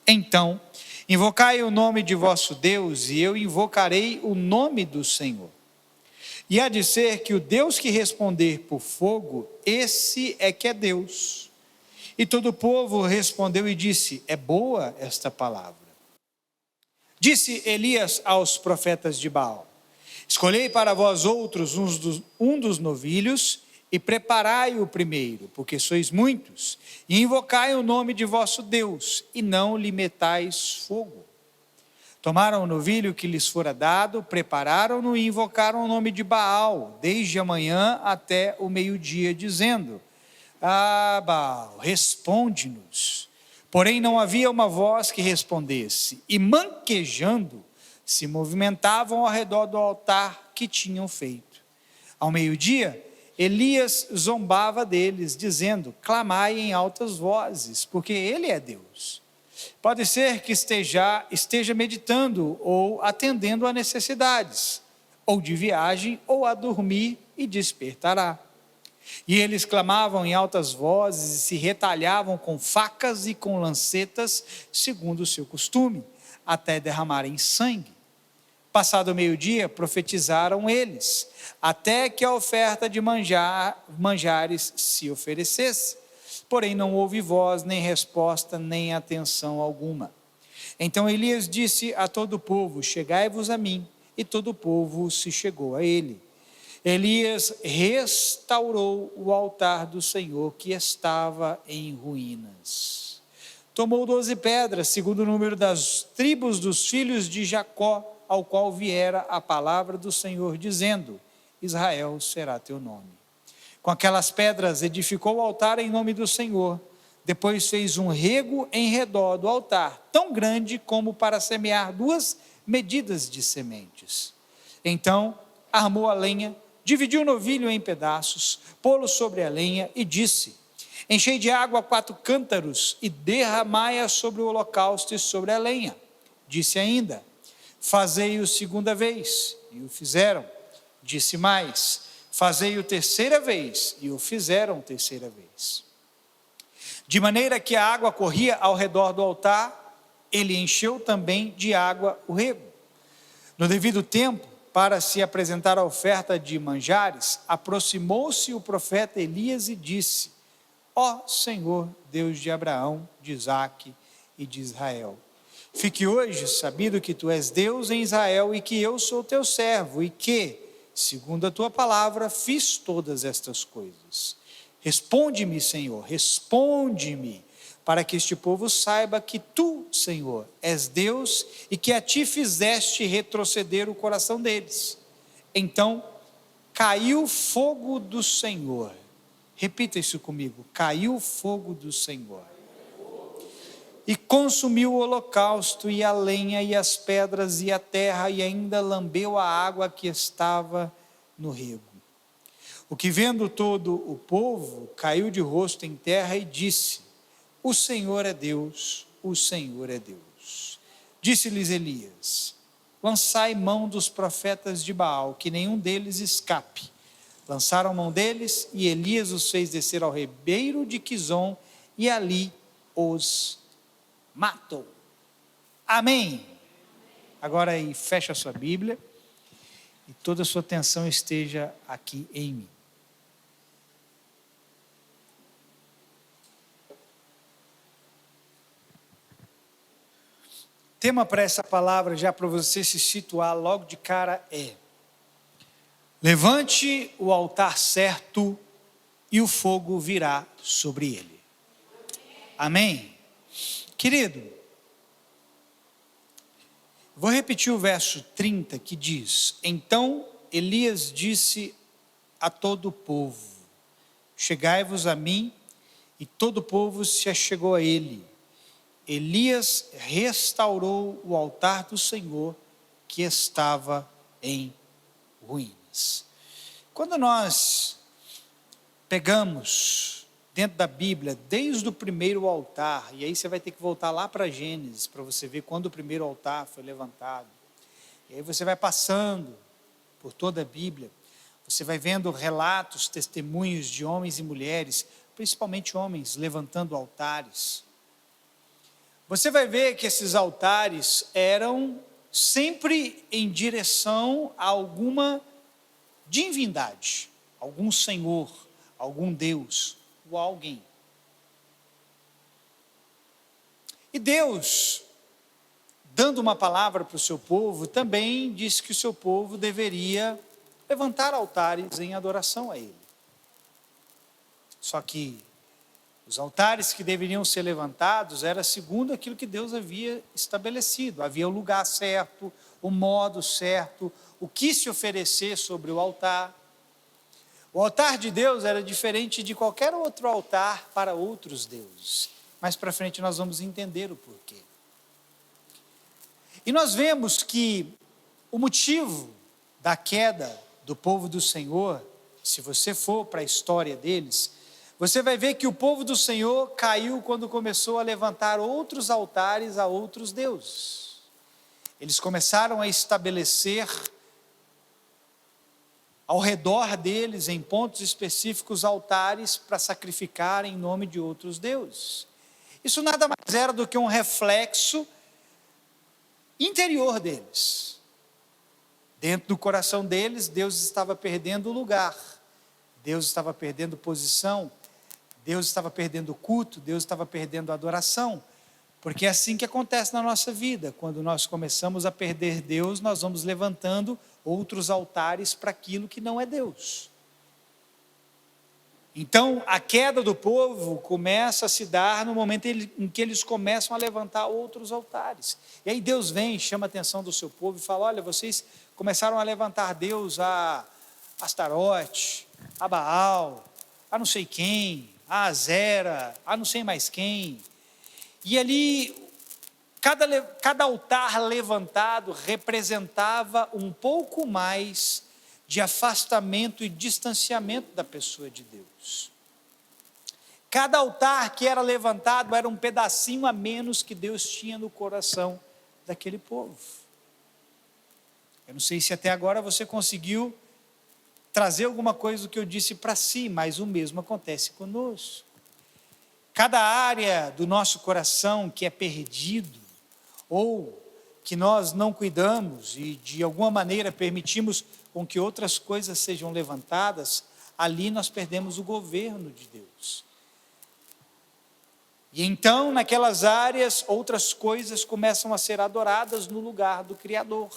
Então, invocai o nome de vosso Deus, e eu invocarei o nome do Senhor. E há de ser que o Deus que responder por fogo, esse é que é Deus. E todo o povo respondeu e disse: é boa esta palavra. Disse Elias aos profetas de Baal: escolhei para vós outros um dos novilhos, e preparai o primeiro, porque sois muitos, e invocai o nome de vosso Deus, e não lhe metais fogo. Tomaram o novilho que lhes fora dado, prepararam-no e invocaram o nome de Baal, desde a manhã até o meio-dia, dizendo: ah, Baal, responde-nos. Porém não havia uma voz que respondesse, e manquejando, se movimentavam ao redor do altar que tinham feito. Ao meio-dia, Elias zombava deles, dizendo: clamai em altas vozes, porque ele é Deus. Pode ser que esteja meditando ou atendendo a necessidades, ou de viagem, ou a dormir, e despertará. E eles clamavam em altas vozes e se retalhavam com facas e com lancetas, segundo o seu costume, até derramarem sangue. Passado o meio-dia, profetizaram eles, até que a oferta de manjares se oferecesse. Porém não houve voz, nem resposta, nem atenção alguma. Então Elias disse a todo o povo: chegai-vos a mim. E todo o povo se chegou a ele. Elias restaurou o altar do Senhor, que estava em ruínas. Tomou 12 pedras, segundo o número das tribos dos filhos de Jacó, ao qual viera a palavra do Senhor, dizendo: Israel será teu nome. Com aquelas pedras edificou o altar em nome do Senhor. Depois fez um rego em redor do altar, tão grande como para semear 2 medidas de sementes. Então armou a lenha, dividiu o novilho em pedaços, pô-lo sobre a lenha e disse: enchei de água 4 cântaros e derramai-a sobre o holocausto e sobre a lenha. Disse ainda: fazei-o segunda vez, e o fizeram. Disse mais: fazei-o terceira vez, e o fizeram terceira vez. De maneira que a água corria ao redor do altar, ele encheu também de água o rego. No devido tempo, para se apresentar a oferta de manjares, aproximou-se o profeta Elias e disse: ó Senhor, Deus de Abraão, de Isaque e de Israel, fique hoje sabido que tu és Deus em Israel e que eu sou teu servo e que, segundo a tua palavra, fiz todas estas coisas. Responde-me, Senhor, responde-me, para que este povo saiba que tu, Senhor, és Deus e que a ti fizeste retroceder o coração deles. Então caiu fogo do Senhor. Repita isso comigo: caiu fogo do Senhor. E consumiu o holocausto, e a lenha, e as pedras, e a terra, e ainda lambeu a água que estava no rego. O que vendo todo o povo, caiu de rosto em terra e disse: o Senhor é Deus, o Senhor é Deus. Disse-lhes Elias: lançai mão dos profetas de Baal, que nenhum deles escape. Lançaram mão deles, e Elias os fez descer ao ribeiro de Quizom, e ali os matou. Amém. Agora aí, fecha a sua Bíblia, e toda a sua atenção esteja aqui em mim. O tema para essa palavra, já para você se situar logo de cara, é: levante o altar certo e o fogo virá sobre ele. Amém? Querido, vou repetir o verso 30 que diz: então Elias disse a todo o povo: chegai-vos a mim, e todo o povo se achegou a ele. Elias restaurou o altar do Senhor, que estava em ruínas. Quando nós pegamos dentro da Bíblia, desde o primeiro altar, e aí você vai ter que voltar lá para Gênesis, para você ver quando o primeiro altar foi levantado, e aí você vai passando por toda a Bíblia, você vai vendo relatos, testemunhos de homens e mulheres, principalmente homens, levantando altares. você vai ver que esses altares eram sempre em direção a alguma divindade, algum senhor, algum Deus ou alguém. E Deus, dando uma palavra para o seu povo, também disse que o seu povo deveria levantar altares em adoração a Ele. Só que os altares que deveriam ser levantados era segundo aquilo que Deus havia estabelecido. Havia o lugar certo, o modo certo, o que se oferecer sobre o altar. O altar de Deus era diferente de qualquer outro altar para outros deuses. Mais para frente nós vamos entender o porquê. E nós vemos que o motivo da queda do povo do Senhor, se você for para a história deles, você vai ver que o povo do Senhor caiu quando começou a levantar outros altares a outros deuses. Eles começaram a estabelecer ao redor deles, em pontos específicos, altares para sacrificar em nome de outros deuses. Isso nada mais era do que um reflexo interior deles. Dentro do coração deles, Deus estava perdendo lugar, Deus estava perdendo posição, Deus estava perdendo culto, Deus estava perdendo adoração, porque é assim que acontece na nossa vida. Quando nós começamos a perder Deus, nós vamos levantando outros altares para aquilo que não é Deus. Então, a queda do povo começa a se dar no momento em que eles começam a levantar outros altares. E aí Deus vem, chama a atenção do seu povo e fala: olha, vocês começaram a levantar Deus a Astarote, a Baal, a não sei quem, a Azera, a não sei mais quem. E ali, cada altar levantado representava um pouco mais de afastamento e distanciamento da pessoa de Deus. Cada altar que era levantado era um pedacinho a menos que Deus tinha no coração daquele povo. Eu não sei se até agora você conseguiu trazer alguma coisa do que eu disse para si, mas o mesmo acontece conosco. Cada área do nosso coração que é perdido, ou que nós não cuidamos e de alguma maneira permitimos com que outras coisas sejam levantadas, ali nós perdemos o governo de Deus. E então, naquelas áreas, outras coisas começam a ser adoradas no lugar do Criador.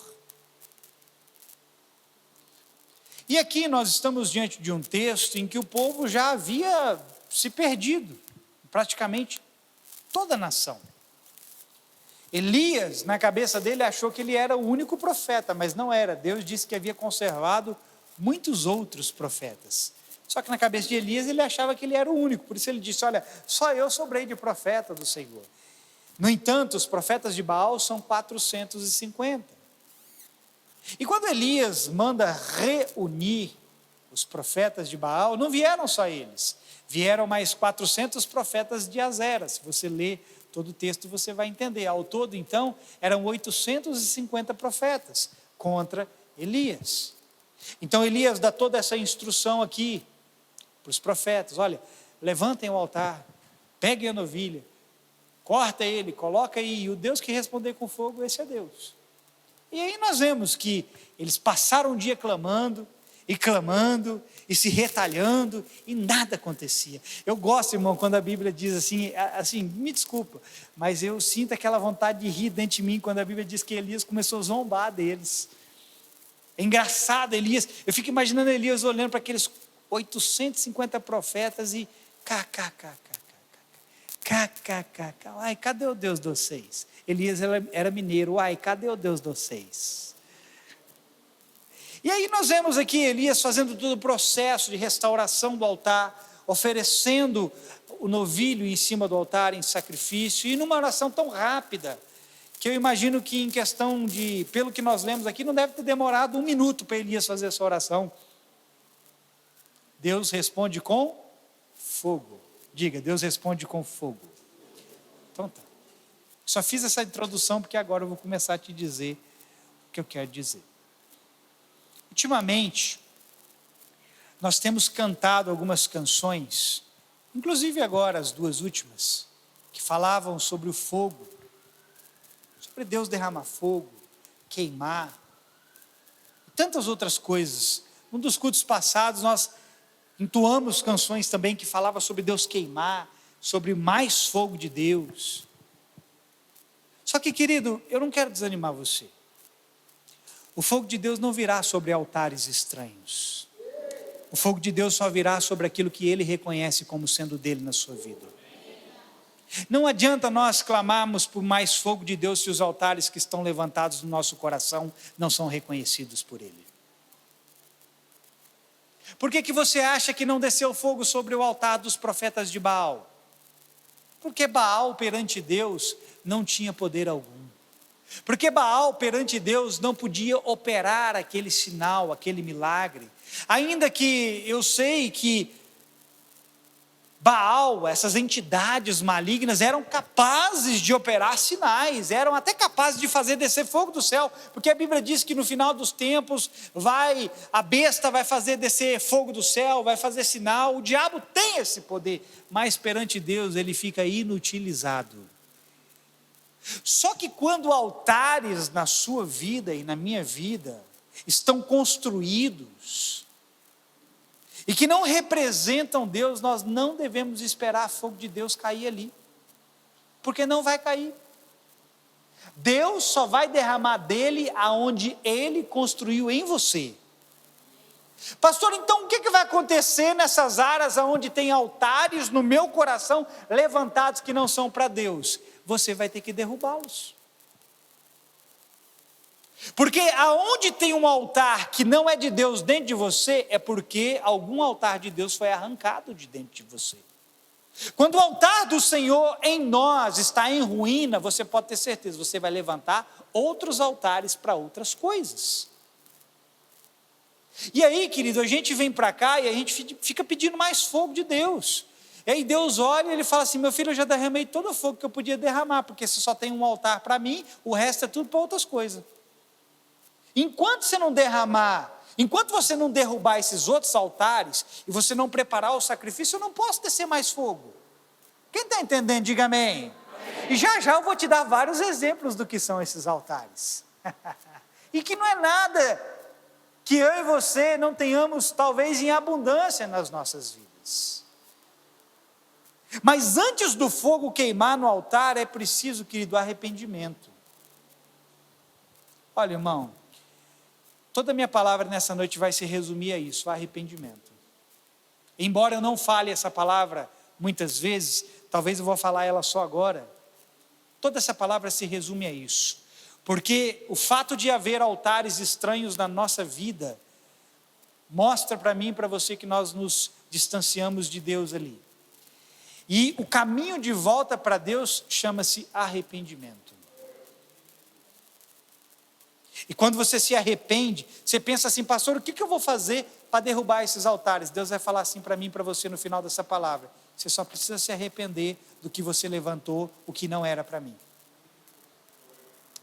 E aqui nós estamos diante de um texto em que o povo já havia se perdido, praticamente toda a nação. Elias, na cabeça dele, achou que ele era o único profeta, mas não era. Deus disse que havia conservado muitos outros profetas. Só que na cabeça de Elias, ele achava que ele era o único. Por isso ele disse: olha, só eu sobrei de profeta do Senhor. No entanto, os profetas de Baal são 450. E quando Elias manda reunir os profetas de Baal, não vieram só eles. Vieram mais 400 profetas de Azera. Se você ler todo o texto, você vai entender. Ao todo, então, eram 850 profetas contra Elias. Então, Elias dá toda essa instrução aqui para os profetas: olha, levantem o altar, peguem a novilha, corta ele, coloca aí, e o Deus que responder com fogo, esse é Deus. E aí nós vemos que eles passaram um dia clamando, e se retalhando, e nada acontecia. Eu gosto, irmão, quando a Bíblia diz assim, me desculpa, mas eu sinto aquela vontade de rir dentro de mim, quando a Bíblia diz que Elias começou a zombar deles. É engraçado, Elias, eu fico imaginando Elias olhando para aqueles 850 profetas e ai, cadê o Deus de vocês? Elias era mineiro, ai, cadê o Deus de vocês? E aí nós vemos aqui Elias fazendo todo o processo de restauração do altar, oferecendo o novilho em cima do altar em sacrifício, e numa oração tão rápida, que eu imagino que em questão de, pelo que nós lemos aqui, não deve ter demorado 1 minuto para Elias fazer essa oração. Deus responde com fogo. Diga, Deus responde com fogo. Então tá. Só fiz essa introdução porque agora eu vou começar a te dizer o que eu quero dizer. Ultimamente, nós temos cantado algumas canções, inclusive agora as 2 últimas, que falavam sobre o fogo sobre Deus derramar fogo, queimar, e tantas outras coisas. Um dos cultos passados nós entoamos canções também que falavam sobre Deus queimar, sobre mais fogo de Deus. Só que, querido, eu não quero desanimar você. O fogo de Deus não virá sobre altares estranhos. O fogo de Deus só virá sobre aquilo que Ele reconhece como sendo dele na sua vida. Não adianta nós clamarmos por mais fogo de Deus se os altares que estão levantados no nosso coração não são reconhecidos por Ele. Por que você acha que não desceu fogo sobre o altar dos profetas de Baal? Porque Baal perante Deus não tinha poder algum. Porque Baal perante Deus não podia operar aquele sinal, aquele milagre. Ainda que eu sei que Baal, essas entidades malignas eram capazes de operar sinais, eram até capazes de fazer descer fogo do céu, porque a Bíblia diz que no final dos tempos a besta vai fazer descer fogo do céu, vai fazer sinal. O diabo tem esse poder, mas perante Deus ele fica inutilizado. Só que quando altares na sua vida e na minha vida estão construídos e que não representam Deus, nós não devemos esperar fogo de Deus cair ali, porque não vai cair. Deus só vai derramar dele aonde Ele construiu em você. Pastor, então o que vai acontecer nessas áreas onde tem altares no meu coração levantados que não são para Deus? Você vai ter que derrubá-los. Porque aonde tem um altar que não é de Deus dentro de você, é porque algum altar de Deus foi arrancado de dentro de você. Quando o altar do Senhor em nós está em ruína, você pode ter certeza, você vai levantar outros altares para outras coisas. E aí, querido, a gente vem para cá e a gente fica pedindo mais fogo de Deus. E aí Deus olha e Ele fala assim, meu filho, eu já derramei todo o fogo que eu podia derramar, porque se só tem um altar para mim, o resto é tudo para outras coisas. Enquanto você não derramar, enquanto você não derrubar esses outros altares, e você não preparar o sacrifício, eu não posso descer mais fogo. Quem está entendendo, diga amém. E já já eu vou te dar vários exemplos do que são esses altares. E que não é nada que eu e você não tenhamos talvez em abundância nas nossas vidas. Mas antes do fogo queimar no altar, é preciso, querido, arrependimento. Olha, irmão, toda a minha palavra nessa noite vai se resumir a isso, arrependimento. Embora eu não fale essa palavra muitas vezes, talvez eu vou falar ela só agora. Toda essa palavra se resume a isso. Porque o fato de haver altares estranhos na nossa vida, mostra para mim e para você que nós nos distanciamos de Deus ali. E o caminho de volta para Deus chama-se arrependimento. E quando você se arrepende, você pensa assim, pastor, o que eu vou fazer para derrubar esses altares? Deus vai falar assim para mim e para você no final dessa palavra. Você só precisa se arrepender do que você levantou, o que não era para mim.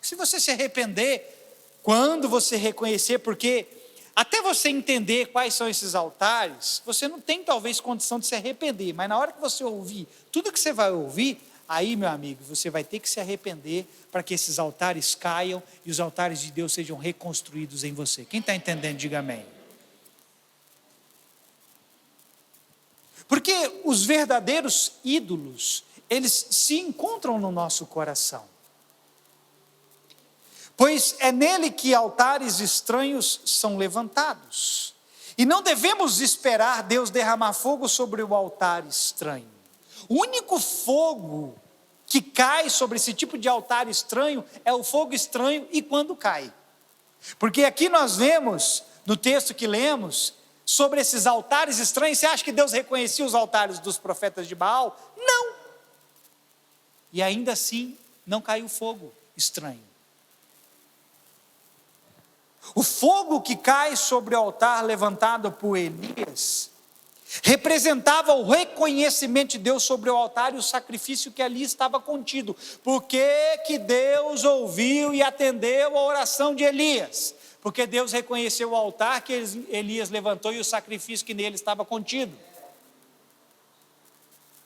Se você se arrepender, quando você reconhecer, porque até você entender quais são esses altares, você não tem talvez condição de se arrepender, mas na hora que você ouvir tudo que você vai ouvir, aí, meu amigo, você vai ter que se arrepender para que esses altares caiam e os altares de Deus sejam reconstruídos em você. Quem está entendendo, diga amém. Porque os verdadeiros ídolos, eles se encontram no nosso coração. Pois é nele que altares estranhos são levantados. E não devemos esperar Deus derramar fogo sobre o altar estranho. O único fogo que cai sobre esse tipo de altar estranho é o fogo estranho e quando cai. Porque aqui nós vemos, no texto que lemos, sobre esses altares estranhos. Você acha que Deus reconhecia os altares dos profetas de Baal? Não. E ainda assim não caiu fogo estranho. O fogo que cai sobre o altar levantado por Elias representava o reconhecimento de Deus sobre o altar e o sacrifício que ali estava contido. Por que Deus ouviu e atendeu a oração de Elias? Porque Deus reconheceu o altar que Elias levantou e o sacrifício que nele estava contido.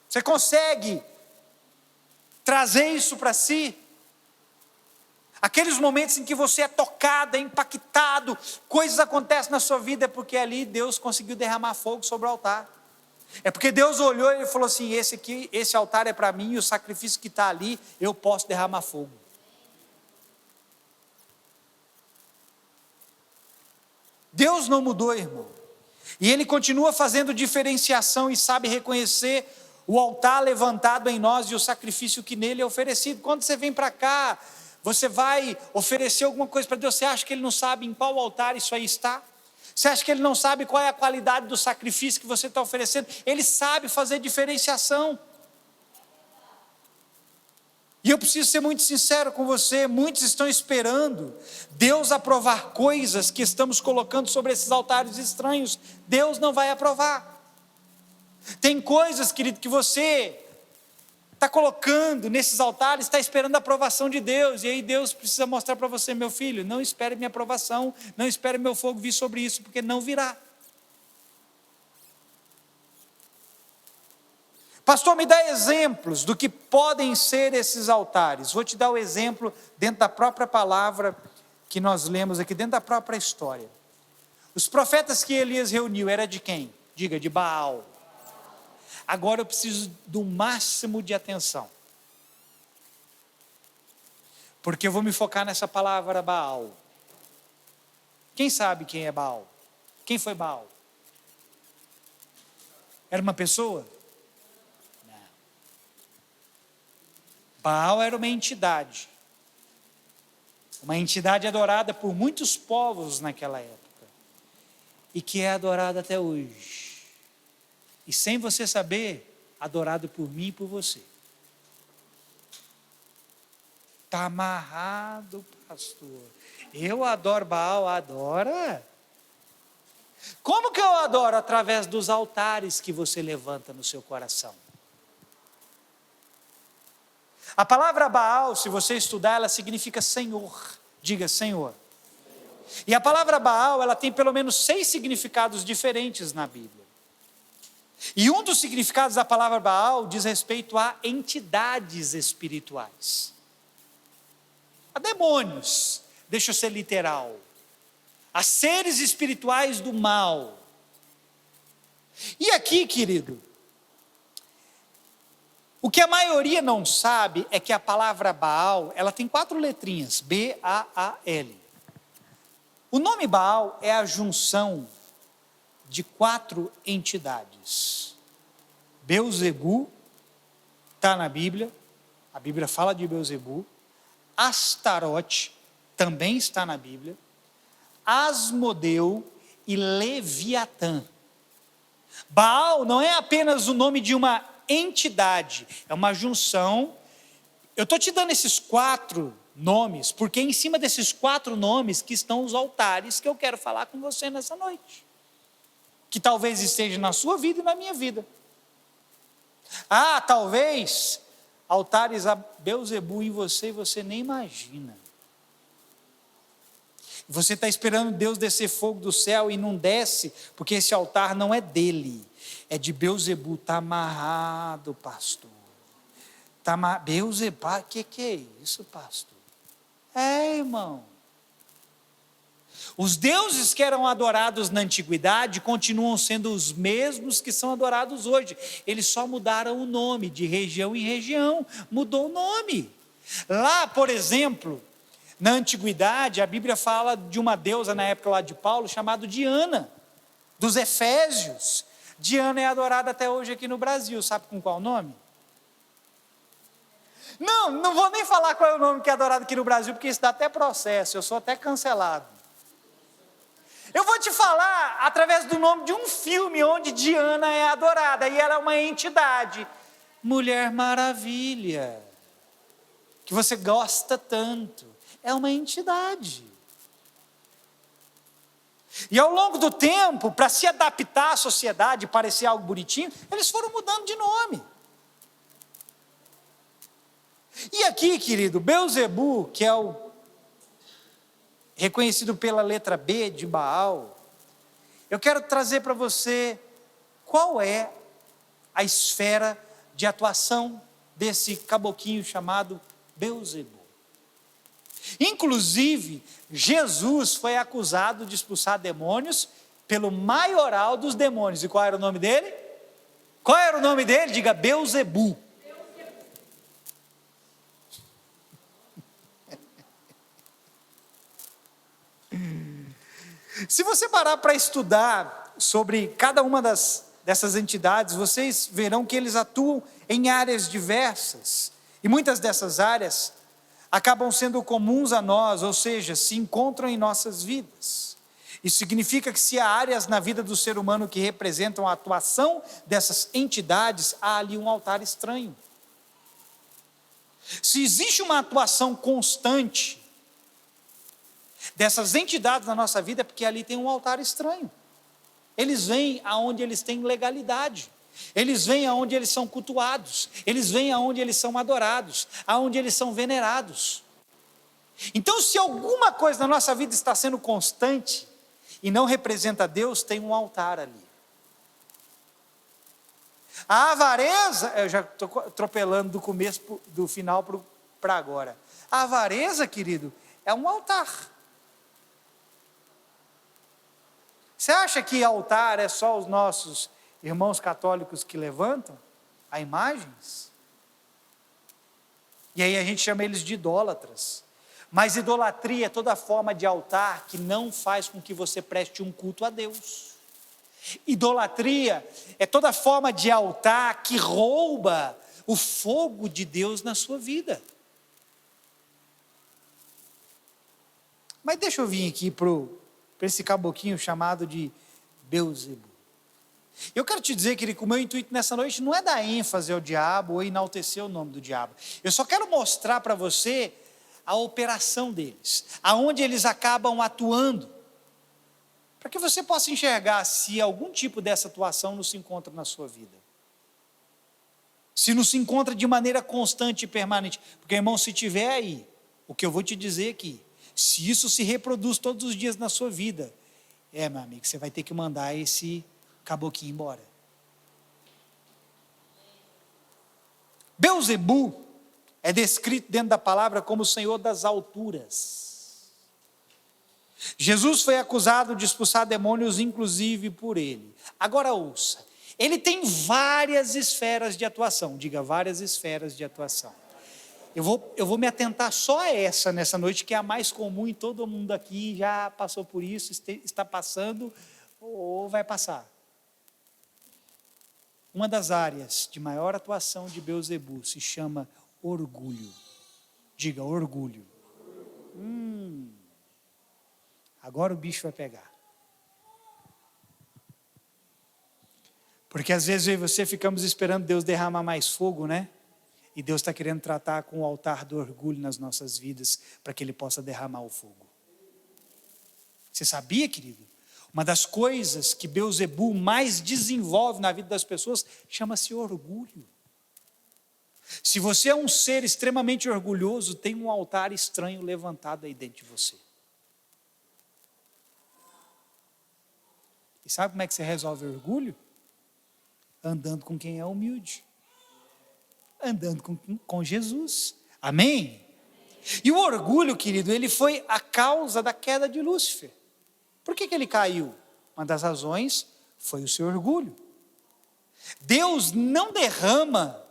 Você consegue trazer isso para si? Aqueles momentos em que você é tocado, é impactado, coisas acontecem na sua vida, é porque ali Deus conseguiu derramar fogo sobre o altar. É porque Deus olhou e falou assim: esse altar é para mim, e o sacrifício que está ali, eu posso derramar fogo. Deus não mudou, irmão. E Ele continua fazendo diferenciação e sabe reconhecer o altar levantado em nós e o sacrifício que nele é oferecido. Quando você vem para cá, você vai oferecer alguma coisa para Deus, você acha que Ele não sabe em qual altar isso aí está? Você acha que Ele não sabe qual é a qualidade do sacrifício que você está oferecendo? Ele sabe fazer diferenciação. E eu preciso ser muito sincero com você, muitos estão esperando Deus aprovar coisas que estamos colocando sobre esses altares estranhos. Deus não vai aprovar. Tem coisas, querido, que você está colocando nesses altares, está esperando a aprovação de Deus, e aí Deus precisa mostrar para você: meu filho, não espere minha aprovação, não espere meu fogo vir sobre isso, porque não virá. Pastor, me dá exemplos do que podem ser esses altares. Vou te dar o exemplo dentro da própria palavra que nós lemos aqui, dentro da própria história. Os profetas que Elias reuniu, era de quem? Diga, de Baal. Agora eu preciso do máximo de atenção, porque eu vou me focar nessa palavra Baal. Quem sabe quem é Baal? Quem foi Baal? Era uma pessoa? Não. Baal era uma entidade adorada por muitos povos naquela época, e que é adorada até hoje. E sem você saber, adorado por mim e por você. Está amarrado, pastor. Eu adoro Baal, adora? Como que eu adoro? Através dos altares que você levanta no seu coração. A palavra Baal, se você estudar, ela significa Senhor. Diga, Senhor. E a palavra Baal, ela tem pelo menos 6 significados diferentes na Bíblia. E um dos significados da palavra Baal diz respeito a entidades espirituais, a demônios, deixa eu ser literal, a seres espirituais do mal. E aqui, querido, o que a maioria não sabe é que a palavra Baal, ela tem 4 letrinhas, B-A-A-L. O nome Baal é a junção de 4 entidades. Belzebu está na Bíblia, a Bíblia fala de Belzebu. Astarote também está na Bíblia. Asmodeu e Leviatã. Baal não é apenas o nome de uma entidade, é uma junção. Eu estou te dando esses 4 nomes, porque é em cima desses 4 nomes que estão os altares que eu quero falar com você nessa noite, que talvez esteja na sua vida e na minha vida. Talvez altares a Belzebu em você e você nem imagina. Você está esperando Deus descer fogo do céu e não desce, porque esse altar não é dele, é de Belzebu. Está amarrado, pastor. Belzebu, que é isso, pastor? Irmão. Os deuses que eram adorados na antiguidade continuam sendo os mesmos que são adorados hoje. Eles só mudaram o nome, de região em região, mudou o nome. Lá, por exemplo, na antiguidade, a Bíblia fala de uma deusa na época lá de Paulo, chamada Diana, dos Efésios. Diana é adorada até hoje aqui no Brasil, sabe com qual nome? Não vou nem falar qual é o nome que é adorado aqui no Brasil, porque isso dá até processo, eu sou até cancelado. Eu vou te falar através do nome de um filme onde Diana é adorada, e ela é uma entidade. Mulher Maravilha, que você gosta tanto, é uma entidade. E ao longo do tempo, para se adaptar à sociedade, parecer algo bonitinho, eles foram mudando de nome. E aqui, querido, Belzebu, que é o reconhecido pela letra B de Baal, eu quero trazer para você qual é a esfera de atuação desse caboquinho chamado Belzebu. Inclusive, Jesus foi acusado de expulsar demônios pelo maioral dos demônios. E qual era o nome dele? Qual era o nome dele? Diga: Beelzebu. Se você parar para estudar sobre cada uma dessas entidades, vocês verão que eles atuam em áreas diversas. E muitas dessas áreas acabam sendo comuns a nós, ou seja, se encontram em nossas vidas. Isso significa que se há áreas na vida do ser humano que representam a atuação dessas entidades, há ali um altar estranho. Se existe uma atuação constante dessas entidades na nossa vida, é porque ali tem um altar estranho. Eles vêm aonde eles têm legalidade. Eles vêm aonde eles são cultuados. Eles vêm aonde eles são adorados. Aonde eles são venerados. Então, se alguma coisa na nossa vida está sendo constante e não representa Deus, tem um altar ali. A avareza, eu já estou atropelando do começo, do final para agora. A avareza, querido, é um altar. Você acha que altar é só os nossos irmãos católicos que levantam a imagens? E aí a gente chama eles de idólatras. Mas idolatria é toda forma de altar que não faz com que você preste um culto a Deus. Idolatria é toda forma de altar que rouba o fogo de Deus na sua vida. Mas deixa eu vir aqui para esse caboquinho chamado de Beelzebu. Eu quero te dizer, querido, que o meu intuito nessa noite não é dar ênfase ao diabo ou enaltecer o nome do diabo. Eu só quero mostrar para você a operação deles, aonde eles acabam atuando, para que você possa enxergar se algum tipo dessa atuação não se encontra na sua vida. Se não se encontra de maneira constante e permanente. Porque, irmão, se tiver aí, o que eu vou te dizer aqui, se isso se reproduz todos os dias na sua vida, meu amigo, você vai ter que mandar esse caboquinho embora. Beelzebu é descrito dentro da palavra como o Senhor das alturas. Jesus foi acusado de expulsar demônios, inclusive por ele. Agora ouça, ele tem várias esferas de atuação. Diga, várias esferas de atuação. Eu vou me atentar só a essa nessa noite, que é a mais comum e todo mundo aqui já passou por isso, está passando ou vai passar. Uma das áreas de maior atuação de Beelzebu se chama orgulho. Diga, orgulho. Agora o bicho vai pegar. Porque às vezes eu e você ficamos esperando Deus derramar mais fogo, né? E Deus está querendo tratar com o altar do orgulho nas nossas vidas, para que Ele possa derramar o fogo. Você sabia, querido? Uma das coisas que Beelzebu mais desenvolve na vida das pessoas chama-se orgulho. Se você é um ser extremamente orgulhoso, tem um altar estranho levantado aí dentro de você. E sabe como é que você resolve o orgulho? Andando com quem é humilde. Andando com Jesus. Amém? E o orgulho, querido, ele foi a causa da queda de Lúcifer. Por que ele caiu? Uma das razões foi o seu orgulho. Deus não derrama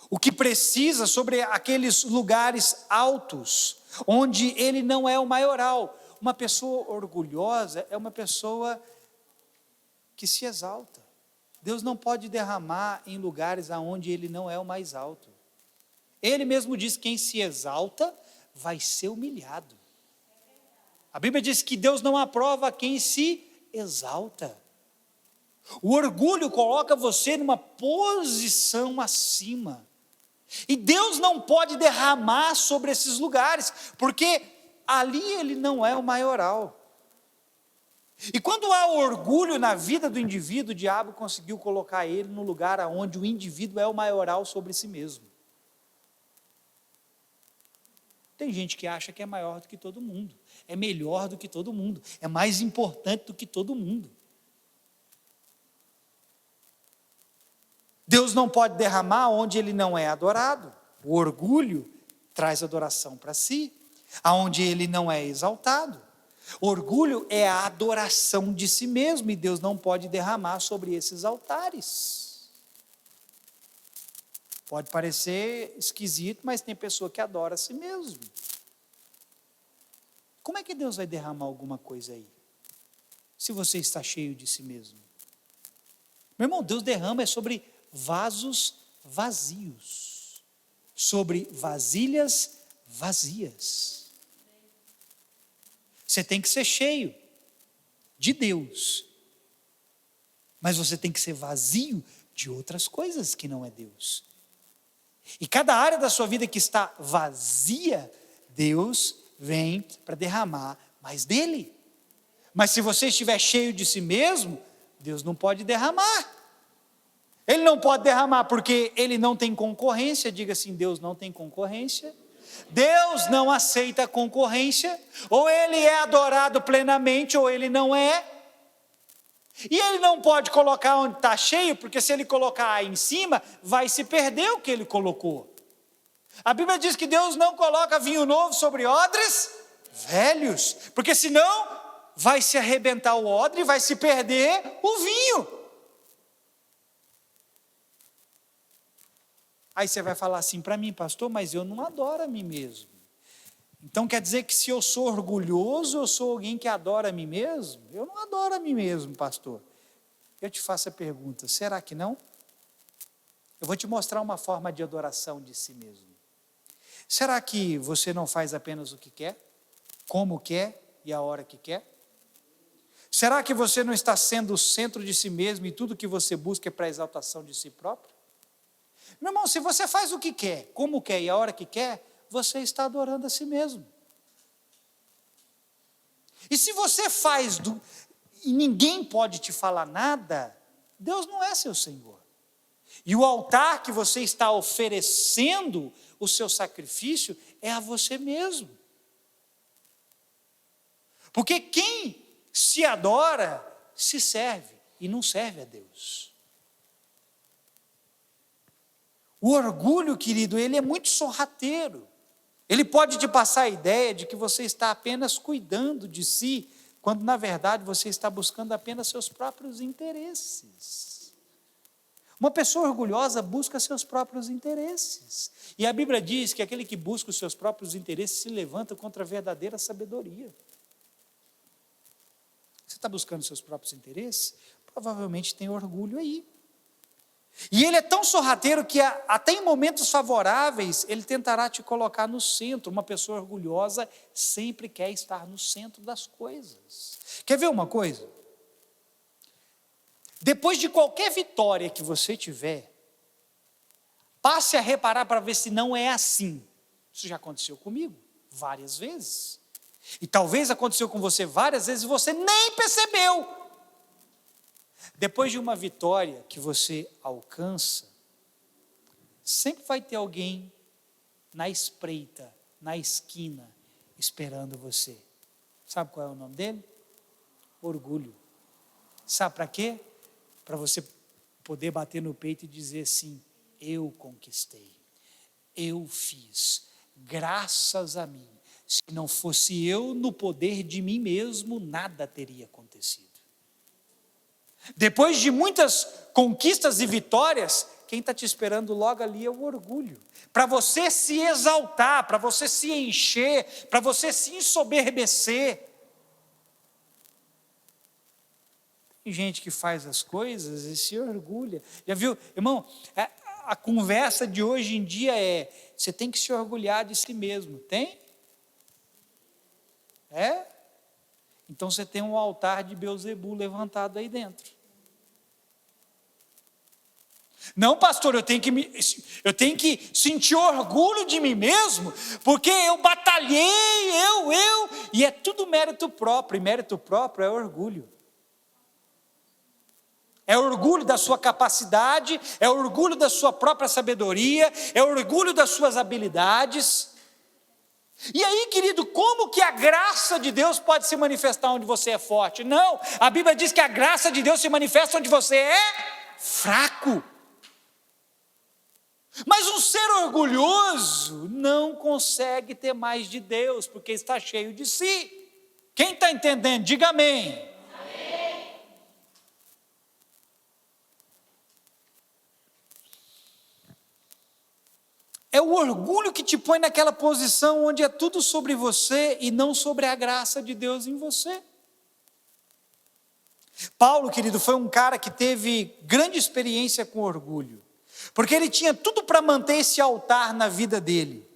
o que precisa sobre aqueles lugares altos, onde ele não é o maioral. Uma pessoa orgulhosa é uma pessoa que se exalta. Deus não pode derramar em lugares aonde ele não é o mais alto. Ele mesmo diz que quem se exalta vai ser humilhado. A Bíblia diz que Deus não aprova quem se exalta. O orgulho coloca você numa posição acima. E Deus não pode derramar sobre esses lugares, porque ali ele não é o maioral. E quando há orgulho na vida do indivíduo, o diabo conseguiu colocar ele no lugar onde o indivíduo é o maioral sobre si mesmo. Tem gente que acha que é maior do que todo mundo, é melhor do que todo mundo, é mais importante do que todo mundo. Deus não pode derramar onde ele não é adorado. O orgulho traz adoração para si. aonde ele não é exaltado. Orgulho é a adoração de si mesmo, e Deus não pode derramar sobre esses altares. Pode parecer esquisito, mas tem pessoa que adora a si mesmo. Como é que Deus vai derramar alguma coisa aí, se você está cheio de si mesmo? Meu irmão, Deus derrama sobre vasos vazios, sobre vasilhas vazias. Você tem que ser cheio de Deus, mas você tem que ser vazio de outras coisas que não é Deus. E cada área da sua vida que está vazia, Deus vem para derramar mais dele. Mas se você estiver cheio de si mesmo, Deus não pode derramar. Ele não pode derramar porque ele não tem concorrência. Diga assim: Deus não tem concorrência. Deus não aceita concorrência. Ou ele é adorado plenamente, ou ele não é. E ele não pode colocar onde está cheio, porque se ele colocar aí em cima, vai se perder o que ele colocou. A Bíblia diz que Deus não coloca vinho novo sobre odres velhos, porque senão vai se arrebentar o odre e vai se perder o vinho. Aí você vai falar assim para mim: pastor, mas eu não adoro a mim mesmo. Então quer dizer que se eu sou orgulhoso, eu sou alguém que adora a mim mesmo? Eu não adoro a mim mesmo, pastor. Eu te faço a pergunta: será que não? Eu vou te mostrar uma forma de adoração de si mesmo. Será que você não faz apenas o que quer, como quer e a hora que quer? Será que você não está sendo o centro de si mesmo e tudo que você busca é para a exaltação de si próprio? Meu irmão, se você faz o que quer, como quer e a hora que quer, você está adorando a si mesmo. E se você faz e ninguém pode te falar nada, Deus não é seu Senhor. E o altar que você está oferecendo o seu sacrifício é a você mesmo. Porque quem se adora, se serve e não serve a Deus. O orgulho, querido, ele é muito sorrateiro. Ele pode te passar a ideia de que você está apenas cuidando de si, quando na verdade você está buscando apenas seus próprios interesses. Uma pessoa orgulhosa busca seus próprios interesses. E a Bíblia diz que aquele que busca os seus próprios interesses se levanta contra a verdadeira sabedoria. Você está buscando seus próprios interesses? Provavelmente tem orgulho aí. E ele é tão sorrateiro que até em momentos favoráveis ele tentará te colocar no centro. Uma pessoa orgulhosa sempre quer estar no centro das coisas. Quer ver uma coisa? Depois de qualquer vitória que você tiver, passe a reparar para ver se não é assim. Isso já aconteceu comigo várias vezes. E talvez aconteceu com você várias vezes e você nem percebeu. Depois de uma vitória que você alcança, sempre vai ter alguém na espreita, na esquina, esperando você. Sabe qual é o nome dele? Orgulho. Sabe para quê? Para você poder bater no peito e dizer assim: eu conquistei, eu fiz, graças a mim. Se não fosse eu, no poder de mim mesmo, nada teria acontecido. Depois de muitas conquistas e vitórias, quem está te esperando logo ali é o orgulho. Para você se exaltar, para você se encher, para você se ensoberbecer. Tem gente que faz as coisas e se orgulha. Já viu, irmão, a conversa de hoje em dia é: você tem que se orgulhar de si mesmo. Tem? É? Então você tem um altar de Belzebu levantado aí dentro. Não, pastor, eu tenho que sentir orgulho de mim mesmo, porque eu batalhei, e é tudo mérito próprio, e mérito próprio é orgulho. É orgulho da sua capacidade, é orgulho da sua própria sabedoria, é orgulho das suas habilidades. E aí, querido, como que a graça de Deus pode se manifestar onde você é forte? Não, a Bíblia diz que a graça de Deus se manifesta onde você é fraco. Mas um ser orgulhoso não consegue ter mais de Deus, porque está cheio de si. Quem está entendendo, diga amém. Amém. É o orgulho que te põe naquela posição onde é tudo sobre você e não sobre a graça de Deus em você. Paulo, querido, foi um cara que teve grande experiência com orgulho, porque ele tinha tudo para manter esse altar na vida dele.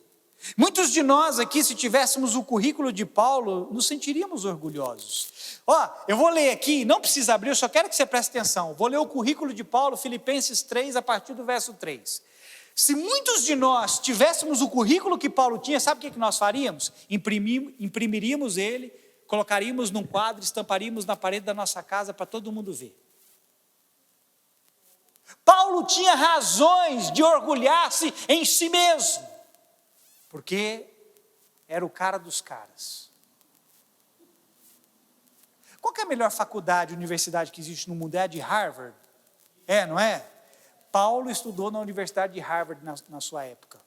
Muitos de nós aqui, se tivéssemos o currículo de Paulo, nos sentiríamos orgulhosos. Eu vou ler aqui, não precisa abrir, eu só quero que você preste atenção. Vou ler o currículo de Paulo, Filipenses 3, a partir do verso 3. Se muitos de nós tivéssemos o currículo que Paulo tinha, sabe o que nós faríamos? Imprimiríamos ele, colocaríamos num quadro, estamparíamos na parede da nossa casa para todo mundo ver. Paulo tinha razões de orgulhar-se em si mesmo, porque era o cara dos caras. Qual que é a melhor faculdade, universidade que existe no mundo? É a de Harvard? Não é? Paulo estudou na Universidade de Harvard na sua época.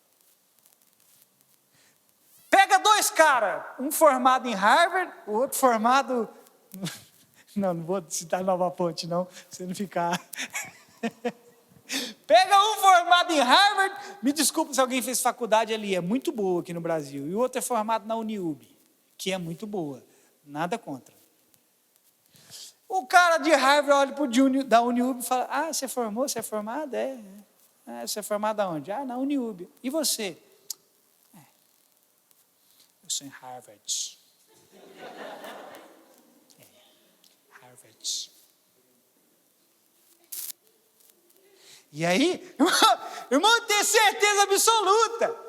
Pega dois caras, um formado em Harvard, o outro formado... Não vou citar Nova Ponte não, você não ficar... Pega um formado em Harvard, me desculpa se alguém fez faculdade ali, é muito boa aqui no Brasil, e o outro é formado na Uniub, que é muito boa, nada contra. O cara de Harvard olha para o da Uniub e fala, você formou, você é formado? Você é formado aonde? Na Uniub. E você? Eu sou em Harvard. Harvard. E aí, irmão, tenho certeza absoluta,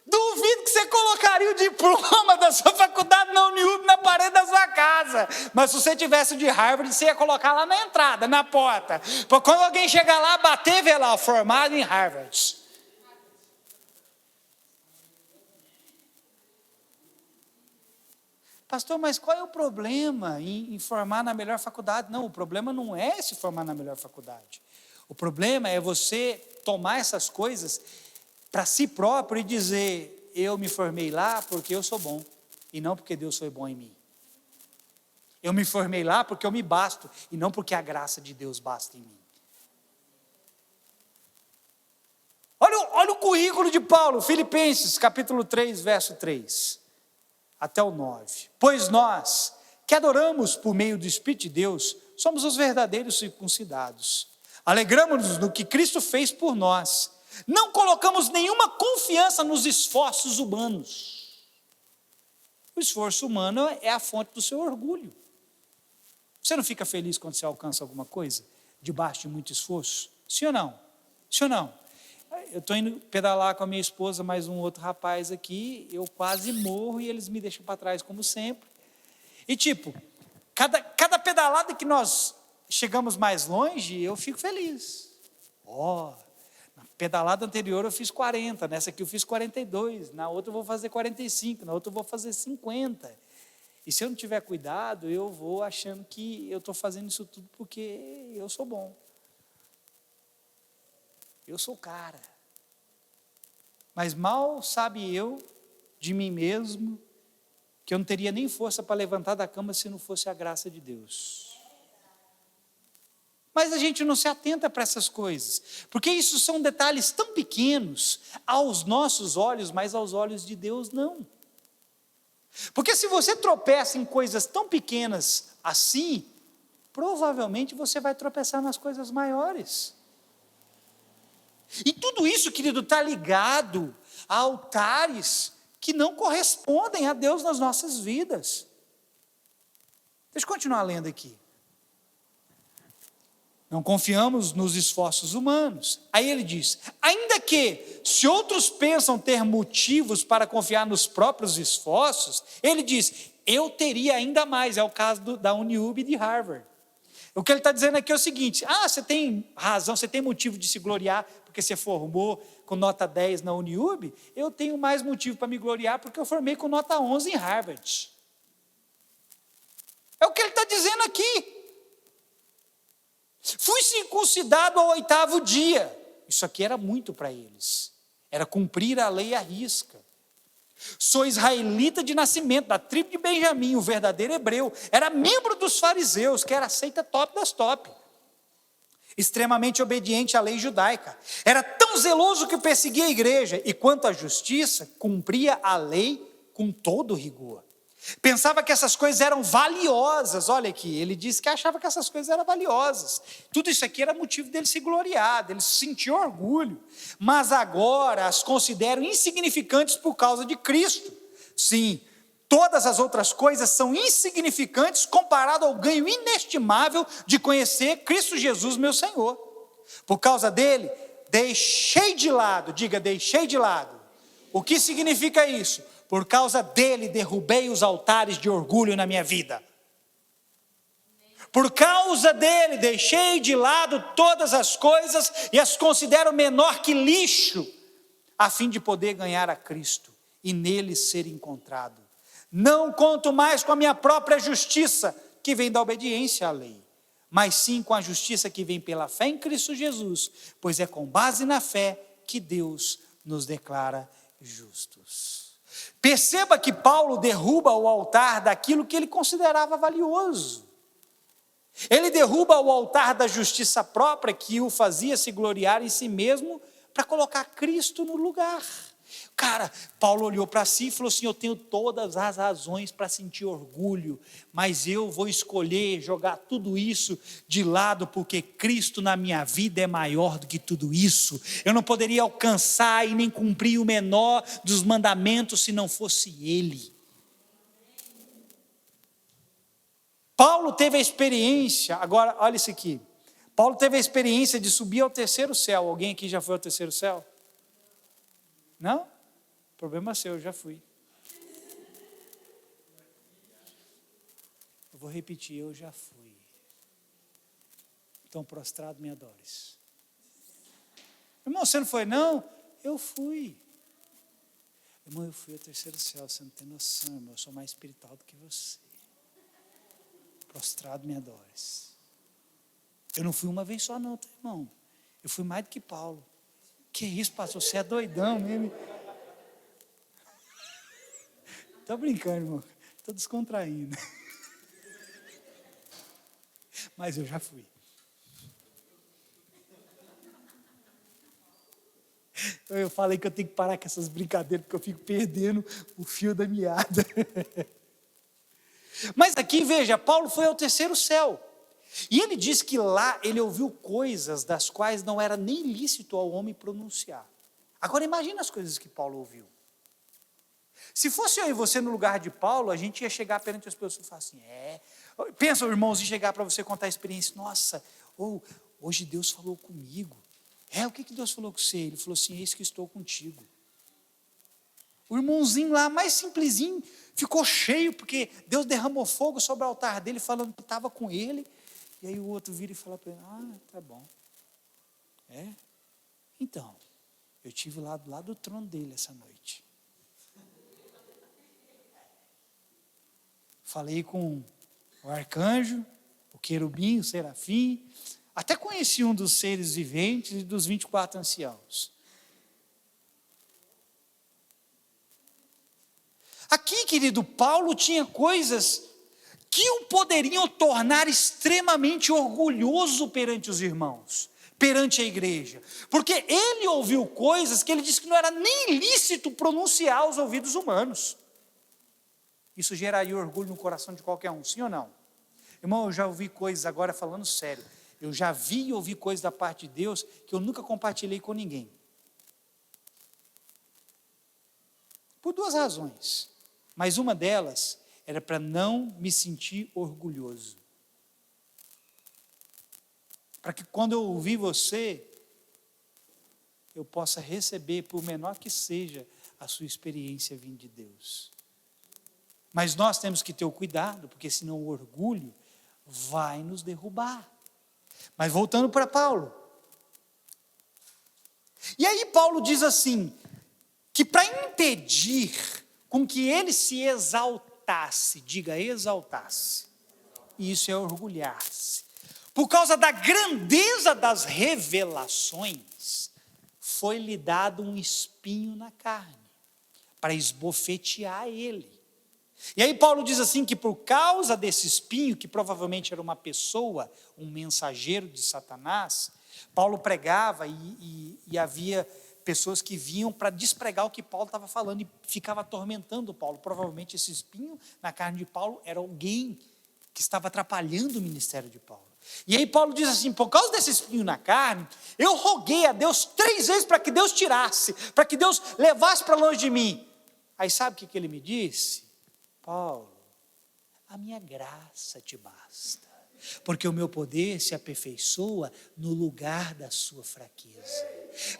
duvido que você colocaria o diploma da sua faculdade na Uniub na parede da sua casa, mas se você tivesse o de Harvard, você ia colocar lá na entrada, na porta, para quando alguém chegar lá, bater, ver lá, formado em Harvard. Pastor, mas qual é o problema em formar na melhor faculdade? Não, o problema não é se formar na melhor faculdade. O problema é você tomar essas coisas para si próprio e dizer, eu me formei lá porque eu sou bom, e não porque Deus foi bom em mim. Eu me formei lá porque eu me basto, e não porque a graça de Deus basta em mim. Olha o currículo de Paulo, Filipenses, capítulo 3, verso 3, até o 9. Pois nós, que adoramos por meio do Espírito de Deus, somos os verdadeiros circuncidados. Alegramos-nos no que Cristo fez por nós. Não colocamos nenhuma confiança nos esforços humanos. O esforço humano é a fonte do seu orgulho. Você não fica feliz quando você alcança alguma coisa debaixo de muito esforço? Sim ou não? Sim ou não? Eu estou indo pedalar com a minha esposa, mais um outro rapaz aqui, eu quase morro e eles me deixam para trás como sempre. E cada pedalada que nós chegamos mais longe, eu fico feliz. Na pedalada anterior eu fiz 40, nessa aqui eu fiz 42, na outra eu vou fazer 45, na outra eu vou fazer 50. E se eu não tiver cuidado, eu vou achando que eu estou fazendo isso tudo porque eu sou bom. Eu sou o cara. Mas mal sabe eu de mim mesmo que eu não teria nem força para levantar da cama se não fosse a graça de Deus. Mas a gente não se atenta para essas coisas, porque isso são detalhes tão pequenos aos nossos olhos, mas aos olhos de Deus não. Porque se você tropeça em coisas tão pequenas assim, provavelmente você vai tropeçar nas coisas maiores. E tudo isso, querido, está ligado a altares que não correspondem a Deus nas nossas vidas. Deixa eu continuar lendo aqui. Não confiamos nos esforços humanos. Aí ele diz, ainda que, se outros pensam ter motivos para confiar nos próprios esforços, ele diz, eu teria ainda mais, é o caso da Uniub e de Harvard. O que ele está dizendo aqui é o seguinte, você tem razão, você tem motivo de se gloriar, porque você formou com nota 10 na Uniub, eu tenho mais motivo para me gloriar, porque eu formei com nota 11 em Harvard. É o que ele está dizendo aqui. Fui circuncidado ao 8º dia. Isso aqui era muito para eles. Era cumprir a lei à risca. Sou israelita de nascimento, da tribo de Benjamim, o verdadeiro hebreu. Era membro dos fariseus, que era a seita top das top. Extremamente obediente à lei judaica. Era tão zeloso que perseguia a igreja e, quanto à justiça, cumpria a lei com todo rigor. Pensava que essas coisas eram valiosas. Olha aqui, ele disse que achava que essas coisas eram valiosas. Tudo isso aqui era motivo dele se gloriar, dele sentir orgulho. Mas agora as considero insignificantes por causa de Cristo. Sim, todas as outras coisas são insignificantes comparado ao ganho inestimável de conhecer Cristo Jesus, meu Senhor. Por causa dele, deixei de lado, diga, deixei de lado. O que significa isso? Por causa dele, derrubei os altares de orgulho na minha vida. Por causa dele, deixei de lado todas as coisas e as considero menor que lixo, a fim de poder ganhar a Cristo e nele ser encontrado. Não conto mais com a minha própria justiça, que vem da obediência à lei, mas sim com a justiça que vem pela fé em Cristo Jesus, pois é com base na fé que Deus nos declara justos. Perceba que Paulo derruba o altar daquilo que ele considerava valioso. Ele derruba o altar da justiça própria que o fazia se gloriar em si mesmo para colocar Cristo no lugar. Cara, Paulo olhou para si e falou assim: eu tenho todas as razões para sentir orgulho, mas eu vou escolher jogar tudo isso de lado, porque Cristo na minha vida é maior do que tudo isso. Eu não poderia alcançar e nem cumprir o menor dos mandamentos se não fosse Ele. Paulo teve a experiência, agora olha isso aqui, Paulo teve a experiência de subir ao terceiro céu. Alguém aqui já foi ao terceiro céu? Não? Problema seu, eu já fui. Eu vou repetir, eu já fui. Então prostrado me adores. Irmão, você não foi não? Eu fui. Irmão, eu fui ao terceiro céu, você não tem noção, irmão, eu sou mais espiritual do que você. Prostrado me adores. Eu não fui uma vez só não, tá, irmão? Eu fui mais do que Paulo. Que isso, pastor, você é doidão mesmo. Estou brincando, irmão. Estou descontraindo. Mas eu já fui. Eu falei que eu tenho que parar com essas brincadeiras, porque eu fico perdendo o fio da meada. Mas aqui, veja, Paulo foi ao terceiro céu. E ele diz que lá ele ouviu coisas das quais não era nem lícito ao homem pronunciar. Agora imagina as coisas que Paulo ouviu. Se fosse eu e você no lugar de Paulo, a gente ia chegar perante as pessoas e falar assim, pensa, irmãos, em chegar para você contar a experiência, nossa, hoje Deus falou comigo. O que Deus falou com você? Ele falou assim, eis que estou contigo. O irmãozinho lá, mais simplesinho, ficou cheio, porque Deus derramou fogo sobre o altar dele, falando que estava com ele. E aí o outro vira e fala para ele, tá bom. Então, eu estive lá do lado do trono dele essa noite. Falei com o arcanjo, o querubim, o serafim, até conheci um dos seres viventes e dos 24 anciãos. Aqui, querido, Paulo tinha coisas que o poderiam tornar extremamente orgulhoso perante os irmãos, perante a igreja, porque ele ouviu coisas que ele disse que não era nem lícito pronunciar aos ouvidos humanos. Isso geraria orgulho no coração de qualquer um, sim ou não? Irmão, eu já ouvi coisas, agora falando sério, eu já vi e ouvi coisas da parte de Deus que eu nunca compartilhei com ninguém. Por duas razões, mas uma delas era para não me sentir orgulhoso. Para que quando eu ouvir você, eu possa receber, por menor que seja, a sua experiência vindo de Deus. Mas nós temos que ter o cuidado, porque senão o orgulho vai nos derrubar. Mas voltando para Paulo. E aí Paulo diz assim, que para impedir com que ele se exaltasse, diga exaltasse, e isso é orgulhar-se, por causa da grandeza das revelações, foi-lhe dado um espinho na carne, para esbofetear ele. E aí Paulo diz assim, que por causa desse espinho, que provavelmente era uma pessoa, um mensageiro de Satanás, Paulo pregava e havia pessoas que vinham para despregar o que Paulo estava falando e ficava atormentando Paulo. Provavelmente esse espinho na carne de Paulo era alguém que estava atrapalhando o ministério de Paulo. E aí Paulo diz assim, por causa desse espinho na carne, eu roguei a Deus 3 vezes para que Deus tirasse, para que Deus levasse para longe de mim. Aí sabe o que ele me disse? Paulo, a minha graça te basta, porque o meu poder se aperfeiçoa no lugar da sua fraqueza.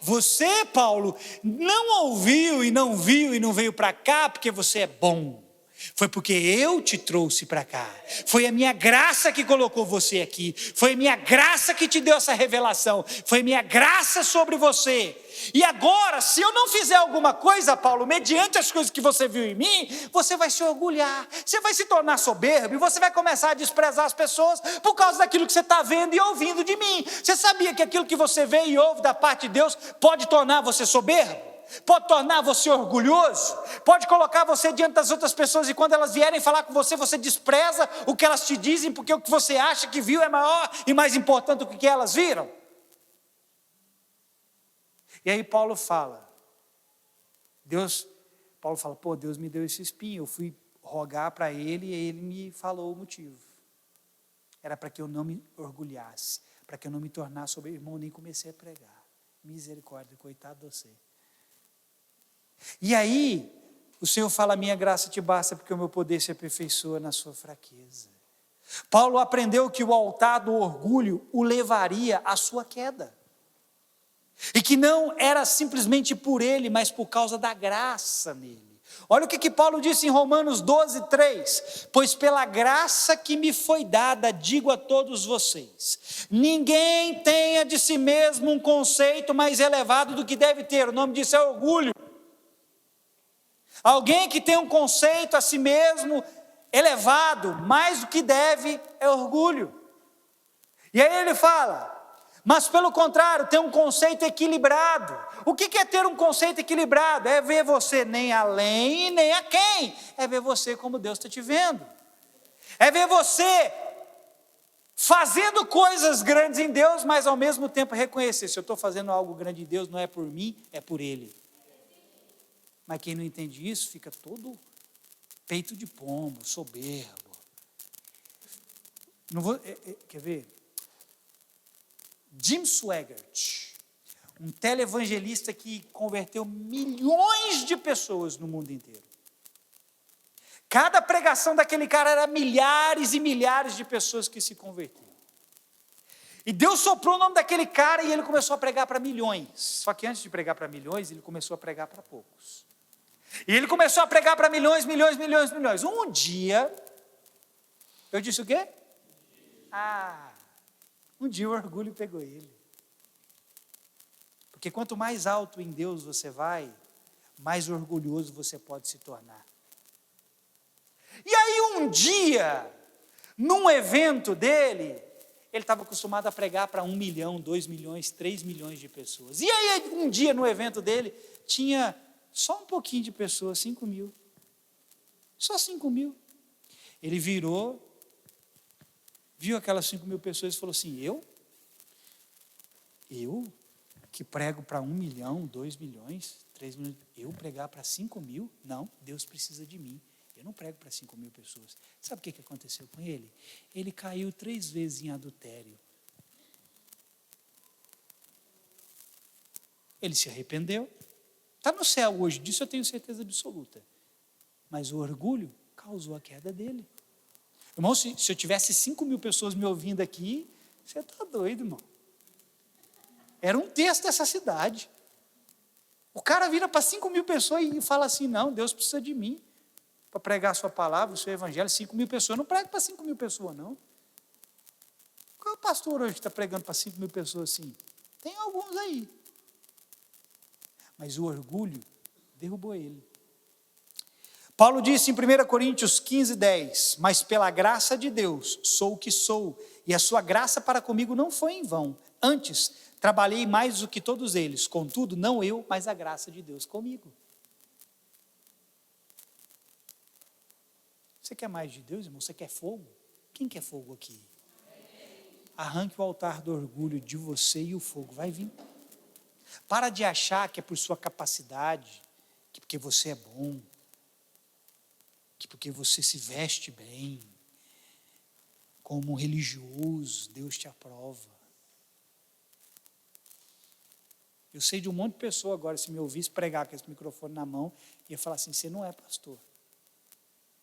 Você, Paulo, não ouviu e não viu e não veio para cá porque você é bom. Foi porque eu te trouxe para cá. Foi a minha graça que colocou você aqui. Foi a minha graça que te deu essa revelação. Foi a minha graça sobre você. E agora, se eu não fizer alguma coisa, Paulo, mediante as coisas que você viu em mim, você vai se orgulhar, você vai se tornar soberbo e você vai começar a desprezar as pessoas por causa daquilo que você está vendo e ouvindo de mim. Você sabia que aquilo que você vê e ouve da parte de Deus pode tornar você soberbo? Pode tornar você orgulhoso, pode colocar você diante das outras pessoas e quando elas vierem falar com você, você despreza o que elas te dizem, porque o que você acha que viu é maior e mais importante do que o que elas viram. E aí Paulo fala, Paulo fala, Deus me deu esse espinho, eu fui rogar para ele e ele me falou o motivo. Era para que eu não me orgulhasse, para que eu não me tornasse sobre irmão, nem comecei a pregar. Misericórdia, coitado de você. E aí, o Senhor fala, minha graça te basta, porque o meu poder se aperfeiçoa na sua fraqueza. Paulo aprendeu que o altar do orgulho o levaria à sua queda. E que não era simplesmente por ele, mas por causa da graça nele. Olha o que Paulo disse em Romanos 12:3. Pois pela graça que me foi dada, digo a todos vocês, ninguém tenha de si mesmo um conceito mais elevado do que deve ter. O nome disso é orgulho. Alguém que tem um conceito a si mesmo elevado, mais do que deve, é orgulho. E aí ele fala, mas pelo contrário, tem um conceito equilibrado. O que é ter um conceito equilibrado? É ver você nem além e nem a quem. É ver você como Deus está te vendo. É ver você fazendo coisas grandes em Deus, mas ao mesmo tempo reconhecer, se eu estou fazendo algo grande em Deus, não é por mim, é por Ele. Mas quem não entende isso, fica todo peito de pombo, soberbo. Não vou, quer ver? Jim Swaggart, um televangelista que converteu milhões de pessoas no mundo inteiro. Cada pregação daquele cara era milhares e milhares de pessoas que se converteram. E Deus soprou o nome daquele cara e ele começou a pregar para milhões. Só que antes de pregar para milhões, ele começou a pregar para poucos. E ele começou a pregar para milhões. Um dia, eu disse o quê? Um dia o orgulho pegou ele. Porque quanto mais alto em Deus você vai, mais orgulhoso você pode se tornar. E aí um dia, num evento dele, ele estava acostumado a pregar para 1 milhão, 2 milhões, 3 milhões de pessoas. E aí um dia no evento dele, tinha só um pouquinho de pessoas, 5 mil. Só 5 mil. Ele virou, viu aquelas 5 mil pessoas e falou assim, eu que prego para 1 milhão, 2 milhões, 3 milhões, eu pregar para 5 mil? Não, Deus precisa de mim. Eu não prego para 5 mil pessoas. Sabe o que aconteceu com ele? Ele caiu 3 vezes em adultério. Ele se arrependeu. Está no céu hoje, disso eu tenho certeza absoluta. Mas o orgulho causou a queda dele. Irmão, se eu tivesse 5 mil pessoas me ouvindo aqui, você está doido, irmão. Era um terço dessa cidade. O cara vira para 5 mil pessoas e fala assim, não, Deus precisa de mim para pregar a sua palavra, o seu evangelho. 5 mil pessoas, eu não prego para 5 mil pessoas, não. Qual é o pastor hoje que está pregando para 5 mil pessoas assim? Tem alguns aí. Mas o orgulho derrubou ele. Paulo disse em 1 Coríntios 15:10, mas pela graça de Deus sou o que sou, e a sua graça para comigo não foi em vão. Antes, trabalhei mais do que todos eles, contudo, não eu, mas a graça de Deus comigo. Você quer mais de Deus, irmão? Você quer fogo? Quem quer fogo aqui? Arranque o altar do orgulho de você e o fogo vai vir. Para de achar que é por sua capacidade, que porque você é bom, que porque você se veste bem, como um religioso, Deus te aprova. Eu sei de um monte de pessoa agora, se me ouvisse pregar com esse microfone na mão, ia falar assim, você não é pastor,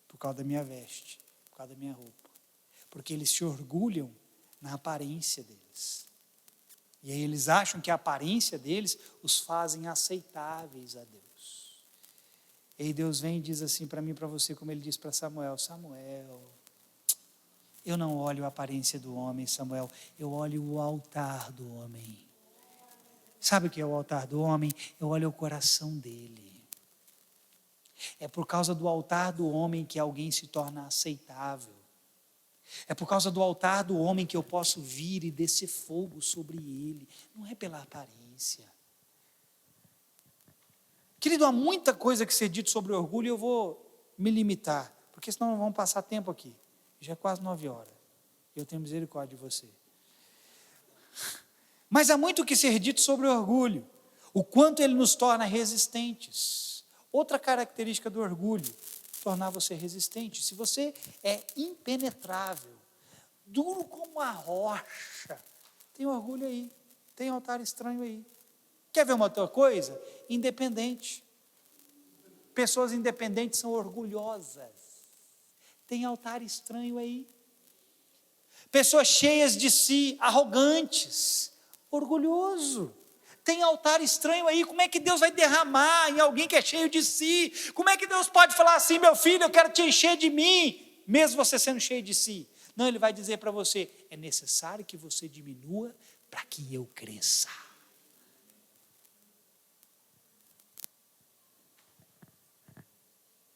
por causa da minha veste, por causa da minha roupa. Porque eles se orgulham na aparência deles. E aí eles acham que a aparência deles os fazem aceitáveis a Deus. E aí Deus vem e diz assim para mim e para você, como ele disse para Samuel, Samuel, eu não olho a aparência do homem, Samuel, eu olho o altar do homem. Sabe o que é o altar do homem? Eu olho o coração dele. É por causa do altar do homem que alguém se torna aceitável. É por causa do altar do homem que eu posso vir e descer fogo sobre ele. Não é pela aparência. Querido, há muita coisa que ser dito sobre orgulho e eu vou me limitar, porque senão vamos passar tempo aqui. Já é quase 9h. Eu tenho misericórdia de você. Mas há muito que ser dito sobre o orgulho, o quanto ele nos torna resistentes. Outra característica do orgulho, tornar você resistente. Se você é impenetrável, duro como a rocha, tem orgulho aí, tem altar estranho aí. Quer ver uma outra coisa? Independente. Pessoas independentes são orgulhosas. Tem altar estranho aí. Pessoas cheias de si, arrogantes, orgulhoso. Tem altar estranho aí. Como é que Deus vai derramar em alguém que é cheio de si? Como é que Deus pode falar assim, meu filho, eu quero te encher de mim, mesmo você sendo cheio de si? Não, ele vai dizer para você, é necessário que você diminua para que eu cresça.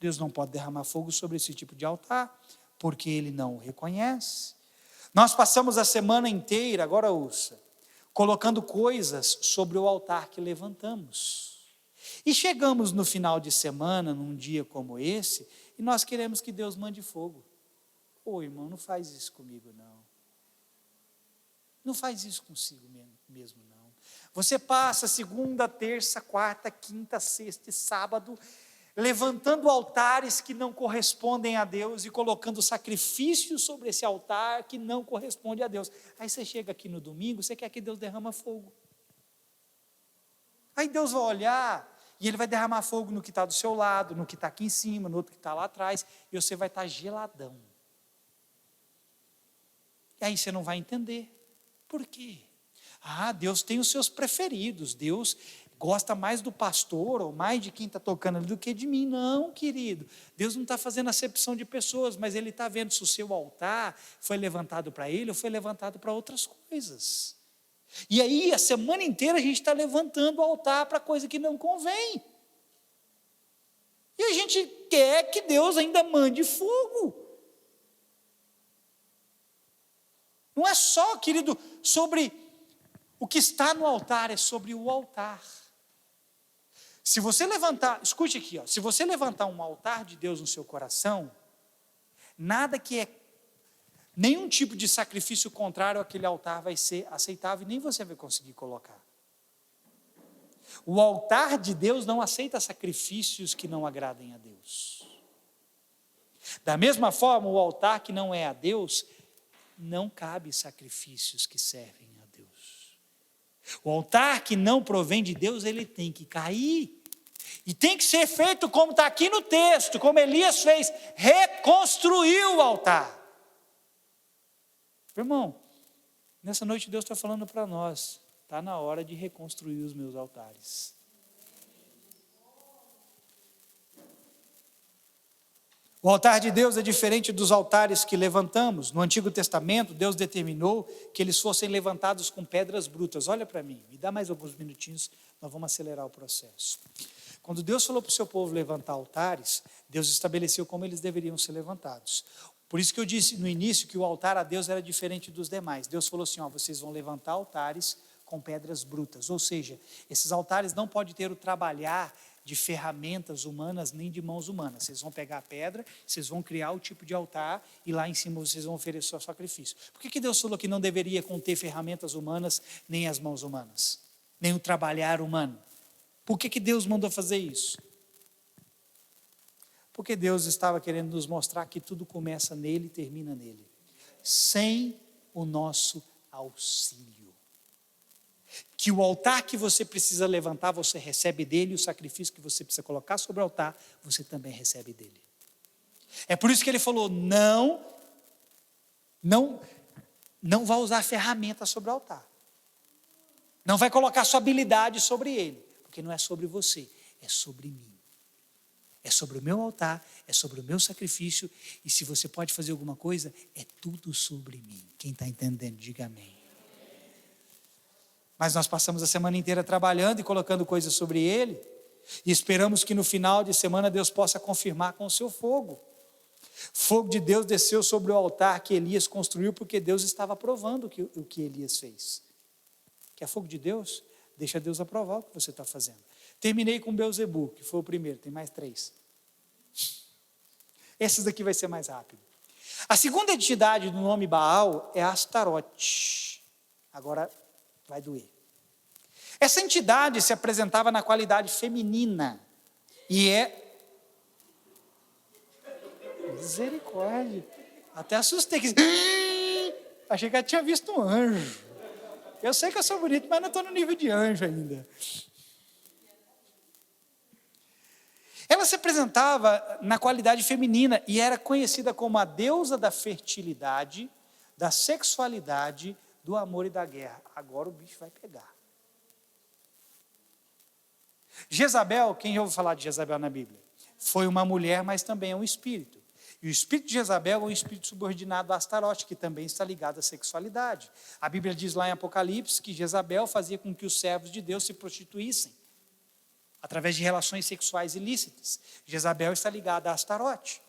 Deus não pode derramar fogo sobre esse tipo de altar, porque ele não o reconhece. Nós passamos a semana inteira, agora ouça, colocando coisas sobre o altar que levantamos. E chegamos no final de semana, num dia como esse, e nós queremos que Deus mande fogo. Ô irmão, não faz isso comigo não. Não faz isso consigo mesmo não. Você passa segunda, terça, quarta, quinta, sexta e sábado levantando altares que não correspondem a Deus e colocando sacrifícios sobre esse altar que não corresponde a Deus. Aí você chega aqui no domingo, você quer que Deus derrama fogo. Aí Deus vai olhar e Ele vai derramar fogo no que está do seu lado, no que está aqui em cima, no outro que está lá atrás, e você vai estar geladão. E aí você não vai entender. Por quê? Ah, Deus tem os seus preferidos, Deus gosta mais do pastor ou mais de quem está tocando ali do que de mim. Não, querido, Deus não está fazendo acepção de pessoas, mas Ele está vendo se o seu altar foi levantado para Ele ou foi levantado para outras coisas. E aí, a semana inteira a gente está levantando o altar para coisa que não convém. E a gente quer que Deus ainda mande fogo. Não é só, querido, sobre o que está no altar, é sobre o altar. Se você levantar, escute aqui, ó, se você levantar um altar de Deus no seu coração, nada que é, nenhum tipo de sacrifício contrário àquele altar vai ser aceitável e nem você vai conseguir colocar. O altar de Deus não aceita sacrifícios que não agradem a Deus. Da mesma forma, o altar que não é a Deus, não cabe sacrifícios que servem a Deus. O altar que não provém de Deus, ele tem que cair. E tem que ser feito como está aqui no texto, como Elias fez, reconstruiu o altar. Irmão, nessa noite Deus está falando para nós, está na hora de reconstruir os meus altares. O altar de Deus é diferente dos altares que levantamos. No Antigo Testamento, Deus determinou que eles fossem levantados com pedras brutas. Olha para mim, me dá mais alguns minutinhos, nós vamos acelerar o processo. Quando Deus falou para o seu povo levantar altares, Deus estabeleceu como eles deveriam ser levantados. Por isso que eu disse no início que o altar a Deus era diferente dos demais. Deus falou assim, vocês vão levantar altares com pedras brutas. Ou seja, esses altares não podem ter o trabalhar de ferramentas humanas nem de mãos humanas. Vocês vão pegar a pedra, vocês vão criar o tipo de altar e lá em cima vocês vão oferecer o sacrifício. Por que Deus falou que não deveria conter ferramentas humanas nem as mãos humanas? Nem o trabalhar humano? Por que Deus mandou fazer isso? Porque Deus estava querendo nos mostrar que tudo começa nele e termina nele. Sem o nosso auxílio. Que o altar que você precisa levantar, você recebe dele, e o sacrifício que você precisa colocar sobre o altar, você também recebe dele. É por isso que ele falou, não vai usar ferramenta sobre o altar. Não vai colocar sua habilidade sobre ele, porque não é sobre você, é sobre mim. É sobre o meu altar, é sobre o meu sacrifício, e se você pode fazer alguma coisa, é tudo sobre mim. Quem está entendendo, diga amém. Mas nós passamos a semana inteira trabalhando e colocando coisas sobre ele, e esperamos que no final de semana Deus possa confirmar com o seu fogo. Fogo de Deus desceu sobre o altar que Elias construiu, porque Deus estava aprovando o que Elias fez. Quer fogo de Deus? Deixa Deus aprovar o que você está fazendo. Terminei com Belzebu, que foi o primeiro, tem mais 3. Esses daqui vai ser mais rápido. A segunda entidade do nome Baal é Astarote. Agora vai doer. Essa entidade se apresentava na qualidade feminina e é... Misericórdia. Até assustei. Achei que ela tinha visto um anjo. Eu sei que eu sou bonito, mas não estou no nível de anjo ainda. Ela se apresentava na qualidade feminina e era conhecida como a deusa da fertilidade, da sexualidade, do amor e da guerra. Agora o bicho vai pegar. Jezabel, quem já ouviu falar de Jezabel na Bíblia? Foi uma mulher, mas também é um espírito. E o espírito de Jezabel é um espírito subordinado a Astarote, que também está ligado à sexualidade. A Bíblia diz lá em Apocalipse que Jezabel fazia com que os servos de Deus se prostituíssem, através de relações sexuais ilícitas. Jezabel está ligada a Astarote.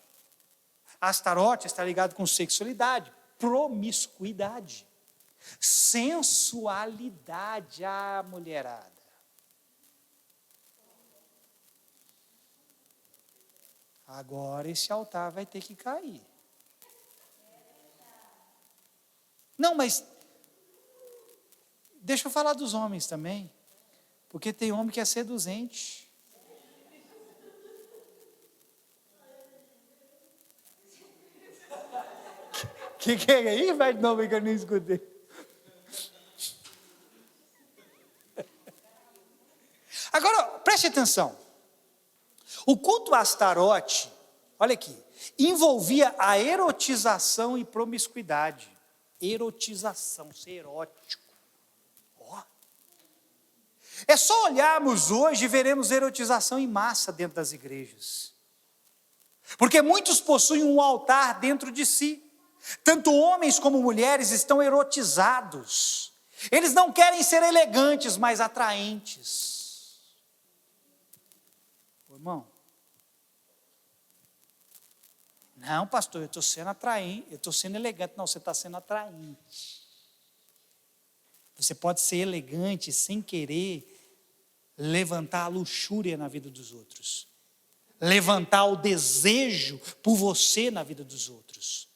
Astarote está ligado com sexualidade, promiscuidade, sensualidade, mulherada. Agora esse altar vai ter que cair. Não, mas deixa eu falar dos homens também, porque tem homem que é seduzente. Que é aí? Vai de novo que eu não escutei. Agora, preste atenção. O culto a Astarote, olha aqui, envolvia a erotização e promiscuidade. Erotização, ser erótico. É só olharmos hoje e veremos erotização em massa dentro das igrejas. Porque muitos possuem um altar dentro de si. Tanto homens como mulheres estão erotizados. Eles não querem ser elegantes, mas atraentes. Irmão, não, pastor, eu estou sendo atraente, eu estou sendo elegante. Não, você está sendo atraente. Você pode ser elegante sem querer levantar a luxúria na vida dos outros. Levantar o desejo por você na vida dos outros.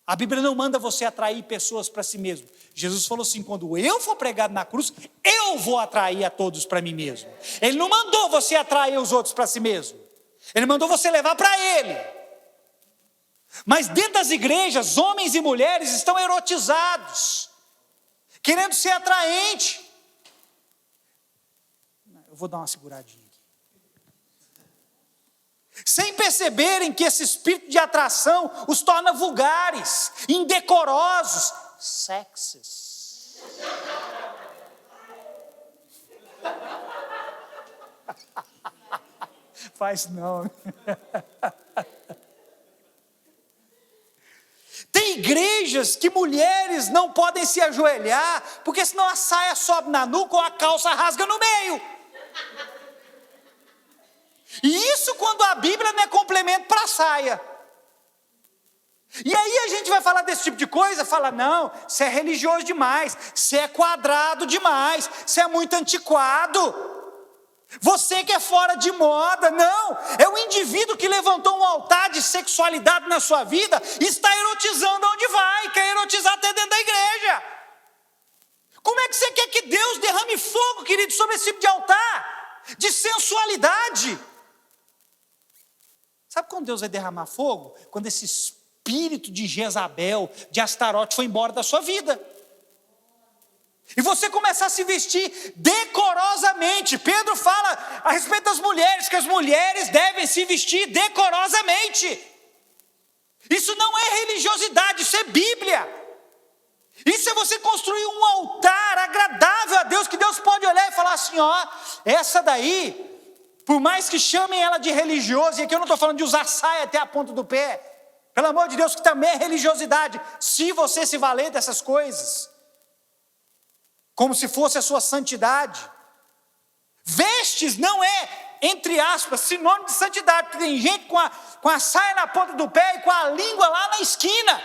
A Bíblia não manda você atrair pessoas para si mesmo. Jesus falou assim, quando eu for pregado na cruz, eu vou atrair a todos para mim mesmo. Ele não mandou você atrair os outros para si mesmo. Ele mandou você levar para Ele. Mas dentro das igrejas, homens e mulheres estão erotizados, querendo ser atraente. Eu vou dar uma seguradinha aqui. Sem perceberem que esse espírito de atração os torna vulgares, indecorosos, sexys. Faz não. Tem igrejas que mulheres não podem se ajoelhar, porque senão a saia sobe na nuca ou a calça rasga no meio. E isso quando a Bíblia não é complemento para a saia. E aí a gente vai falar desse tipo de coisa, fala, não, você é religioso demais, você é quadrado demais, você é muito antiquado, você que é fora de moda. Não, é o indivíduo que levantou um altar de sexualidade na sua vida, está erotizando onde vai, quer erotizar até dentro da igreja. Como é que você quer que Deus derrame fogo, querido, sobre esse tipo de altar, de sensualidade? Sabe quando Deus vai derramar fogo? Quando esse espírito de Jezabel, de Astarote foi embora da sua vida. E você começar a se vestir decorosamente. Pedro fala a respeito das mulheres, que as mulheres devem se vestir decorosamente. Isso não é religiosidade, isso é Bíblia. Isso é você construir um altar agradável a Deus, que Deus pode olhar e falar assim, ó, essa daí, por mais que chamem ela de religiosa, e aqui eu não estou falando de usar saia até a ponta do pé, pelo amor de Deus, que também é religiosidade, se você se valer dessas coisas, como se fosse a sua santidade. Vestes não é, entre aspas, sinônimo de santidade, porque tem gente com a saia na ponta do pé e com a língua lá na esquina.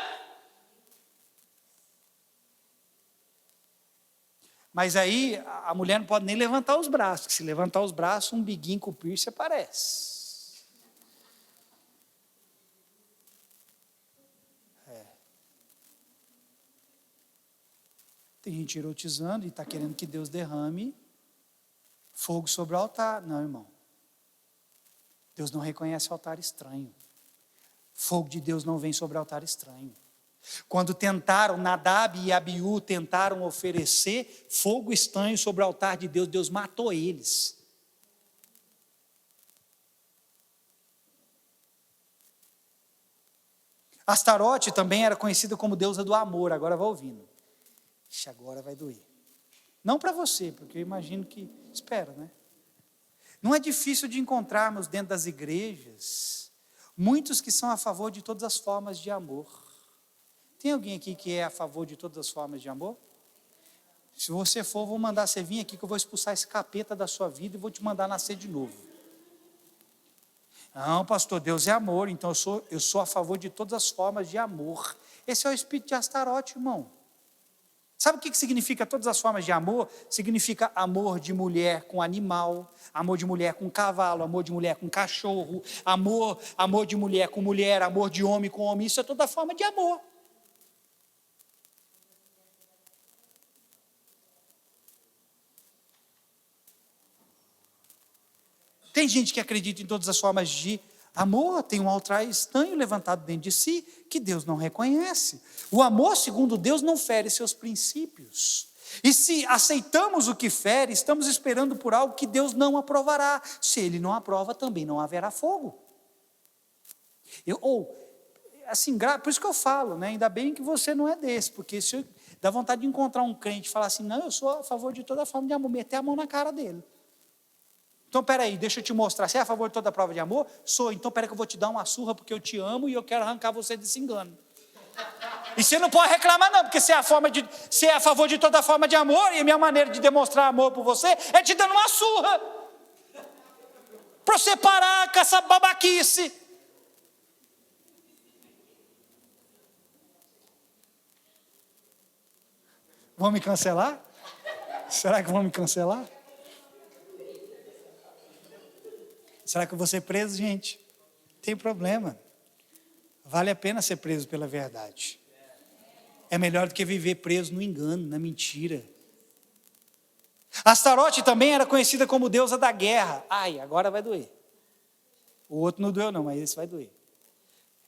Mas aí a mulher não pode nem levantar os braços, porque se levantar os braços, um biguinho com piercing aparece. Tem gente erotizando e está querendo que Deus derrame fogo sobre o altar. Não, irmão. Deus não reconhece altar estranho. Fogo de Deus não vem sobre altar estranho. Quando tentaram, Nadab e Abiú tentaram oferecer fogo estranho sobre o altar de Deus, Deus matou eles. Astarote também era conhecida como deusa do amor. Agora vai ouvindo. Ixi, agora vai doer. Não para você, porque eu imagino que, espero, né? Não é difícil de encontrarmos dentro das igrejas muitos que são a favor de todas as formas de amor. Tem alguém aqui que é a favor de todas as formas de amor? Se você for, vou mandar você vir aqui que eu vou expulsar esse capeta da sua vida e vou te mandar nascer de novo. Não, pastor, Deus é amor, então eu sou a favor de todas as formas de amor. Esse é o espírito de Astarote, irmão. Sabe o que significa todas as formas de amor? Significa amor de mulher com animal, amor de mulher com cavalo, amor de mulher com cachorro, amor de mulher com mulher, amor de homem com homem. Isso é toda forma de amor. Tem gente que acredita em todas as formas de amor, tem um altar estranho levantado dentro de si, que Deus não reconhece. O amor, segundo Deus, não fere seus princípios. E se aceitamos o que fere, estamos esperando por algo que Deus não aprovará. Se Ele não aprova, também não haverá fogo. Por isso que eu falo, né? Ainda bem que você não é desse, porque se eu dá vontade de encontrar um crente e falar assim, não, eu sou a favor de toda forma de amor, meter a mão na cara dele. Então, peraí, deixa eu te mostrar, você é a favor de toda prova de amor? Sou, então peraí que eu vou te dar uma surra porque eu te amo e eu quero arrancar você desse engano. E você não pode reclamar não, porque você é a favor de toda forma de amor, e a minha maneira de demonstrar amor por você é te dando uma surra. Para você parar com essa babaquice. Vão me cancelar? Será que vão me cancelar? Será que eu vou ser preso, gente? Tem problema. Vale a pena ser preso pela verdade. É melhor do que viver preso no engano, na mentira. Astarote também era conhecida como deusa da guerra. Ai, agora vai doer. O outro não doeu não, mas esse vai doer.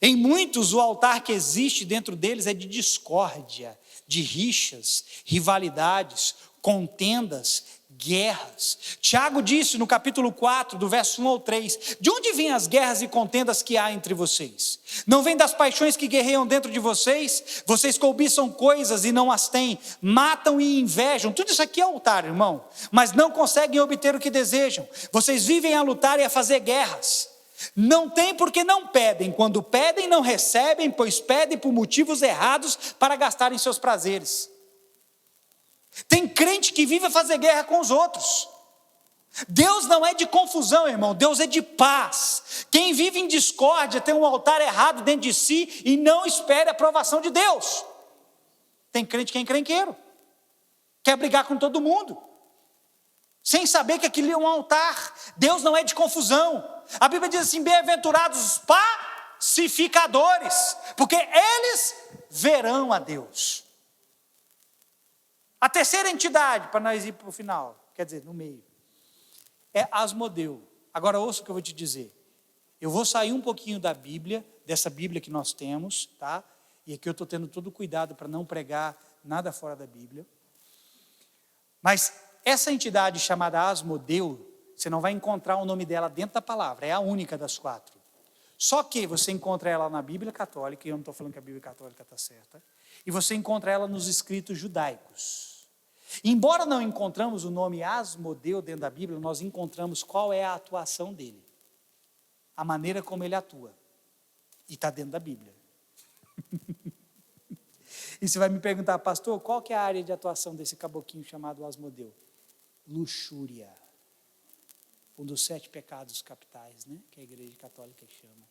Em muitos, o altar que existe dentro deles é de discórdia, de rixas, rivalidades, contendas, guerras. Tiago disse no capítulo 4, do verso 1 ao 3, de onde vêm as guerras e contendas que há entre vocês? Não vêm das paixões que guerreiam dentro de vocês? Vocês cobiçam coisas e não as têm, matam e invejam. Tudo isso aqui é altar, irmão, mas não conseguem obter o que desejam. Vocês vivem a lutar e a fazer guerras. Não têm porque não pedem. Quando pedem, não recebem, pois pedem por motivos errados para gastarem seus prazeres. Tem crente que vive a fazer guerra com os outros. Deus não é de confusão, irmão, Deus é de paz. Quem vive em discórdia tem um altar errado dentro de si e não espera a aprovação de Deus. Tem crente que é encrenqueiro, quer brigar com todo mundo, sem saber que aquilo é um altar. Deus não é de confusão. A Bíblia diz assim: bem-aventurados os pacificadores, porque eles verão a Deus. A terceira entidade, para nós ir para o final, quer dizer, no meio, é Asmodeu. Agora ouça o que eu vou te dizer. Eu vou sair um pouquinho da Bíblia, dessa Bíblia que nós temos, tá? E aqui eu estou tendo todo cuidado para não pregar nada fora da Bíblia. Mas essa entidade chamada Asmodeu, você não vai encontrar o nome dela dentro da palavra, é a única das 4. Só que você encontra ela na Bíblia Católica, e eu não estou falando que a Bíblia Católica está certa, e você encontra ela nos escritos judaicos. Embora não encontramos o nome Asmodeu dentro da Bíblia, nós encontramos qual é a atuação dele, a maneira como ele atua, e está dentro da Bíblia. E você vai me perguntar: pastor, qual que é a área de atuação desse caboquinho chamado Asmodeu? Luxúria, um dos 7 pecados capitais, né? Que a Igreja Católica chama.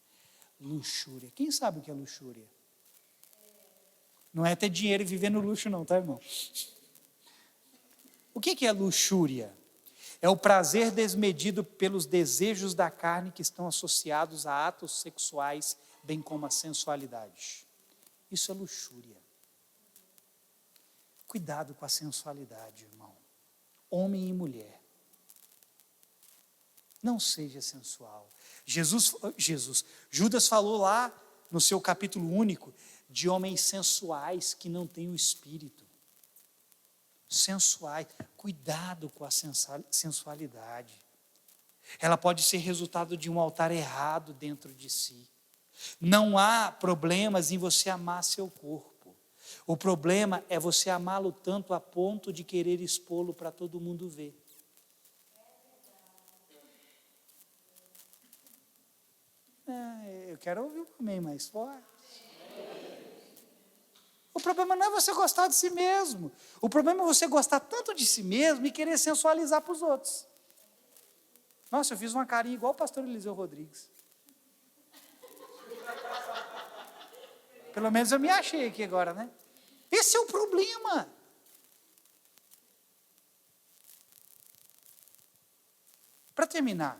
Luxúria. Quem sabe o que é luxúria? Não é ter dinheiro e viver no luxo não, tá, irmão? O que é luxúria? É o prazer desmedido pelos desejos da carne que estão associados a atos sexuais, bem como a sensualidade. Isso é luxúria. Cuidado com a sensualidade, irmão. Homem e mulher. Não seja sensual. Judas falou lá no seu capítulo único de homens sensuais que não têm o espírito. Sensuais, cuidado com a sensualidade. Ela pode ser resultado de um altar errado dentro de si. Não há problemas em você amar seu corpo. O problema é você amá-lo tanto a ponto de querer expô-lo para todo mundo ver. Eu quero ouvir um amém mais forte. O problema não é você gostar de si mesmo. O problema é você gostar tanto de si mesmo e querer sensualizar para os outros. Nossa, eu fiz uma carinha igual o pastor Eliseu Rodrigues. Pelo menos eu me achei aqui agora, né? Esse é o problema. Para terminar,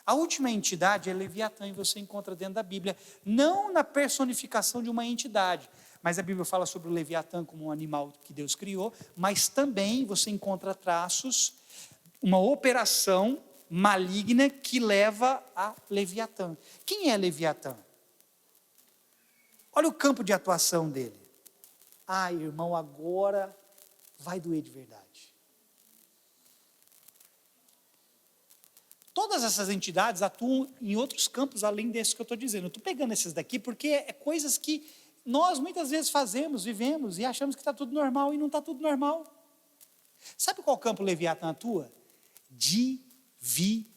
a última entidade é Leviatã, e você encontra dentro da Bíblia, não na personificação de uma entidade, mas a Bíblia fala sobre o Leviatã como um animal que Deus criou, mas também você encontra traços, uma operação maligna que leva a Leviatã. Quem é Leviatã? Olha o campo de atuação dele. Ai, irmão, agora vai doer de verdade. Todas essas entidades atuam em outros campos além desse que eu estou dizendo. Eu estou pegando esses daqui porque é coisas que nós muitas vezes fazemos, vivemos e achamos que está tudo normal e não está tudo normal. Sabe qual campo Leviatã atua? Divisão.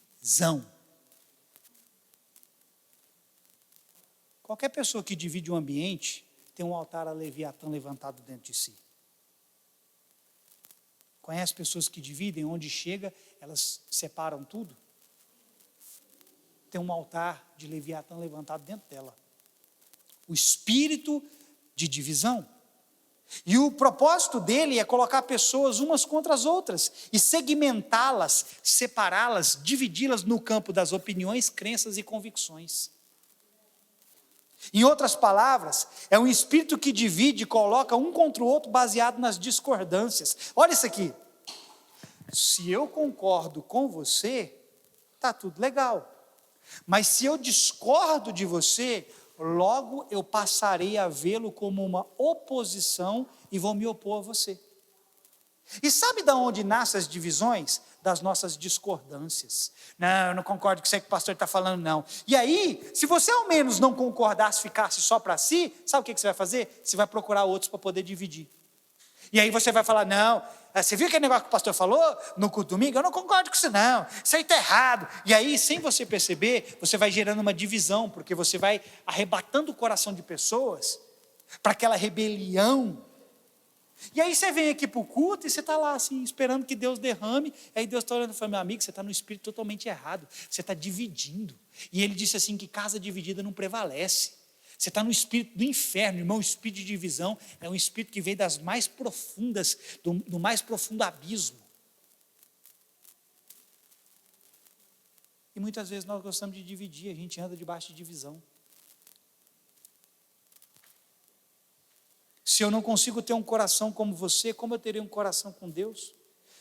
Qualquer pessoa que divide um ambiente tem um altar a Leviatã levantado dentro de si. Conhece pessoas que dividem, onde chega, elas separam tudo? Tem um altar de Leviatã levantado dentro dela. O espírito de divisão. E o propósito dele é colocar pessoas umas contra as outras e segmentá-las, separá-las, dividi-las no campo das opiniões, crenças e convicções. Em outras palavras, é um espírito que divide e coloca um contra o outro baseado nas discordâncias. Olha isso aqui. Se eu concordo com você, está tudo legal. Mas se eu discordo de você, logo eu passarei a vê-lo como uma oposição e vou me opor a você. E sabe de onde nascem as divisões? Das nossas discordâncias. Não, eu não concordo com isso que o pastor está falando, não. E aí, se você ao menos não concordasse, ficasse só para si, sabe o que você vai fazer? Você vai procurar outros para poder dividir. E aí você vai falar: não, você viu aquele negócio que o pastor falou no culto domingo? Eu não concordo com isso não, isso aí está errado. E aí, sem você perceber, você vai gerando uma divisão, porque você vai arrebatando o coração de pessoas para aquela rebelião E aí você vem aqui para o culto e você está lá assim, esperando que Deus derrame. Aí Deus está olhando e fala, meu amigo, você está no espírito totalmente errado. Você está dividindo. E ele disse assim, que casa dividida não prevalece. Você está no espírito do inferno, irmão. O espírito de divisão é um espírito que veio das mais profundas, do mais profundo abismo. E muitas vezes nós gostamos de dividir, a gente anda debaixo de divisão. Se eu não consigo ter um coração como você, como eu terei um coração com Deus?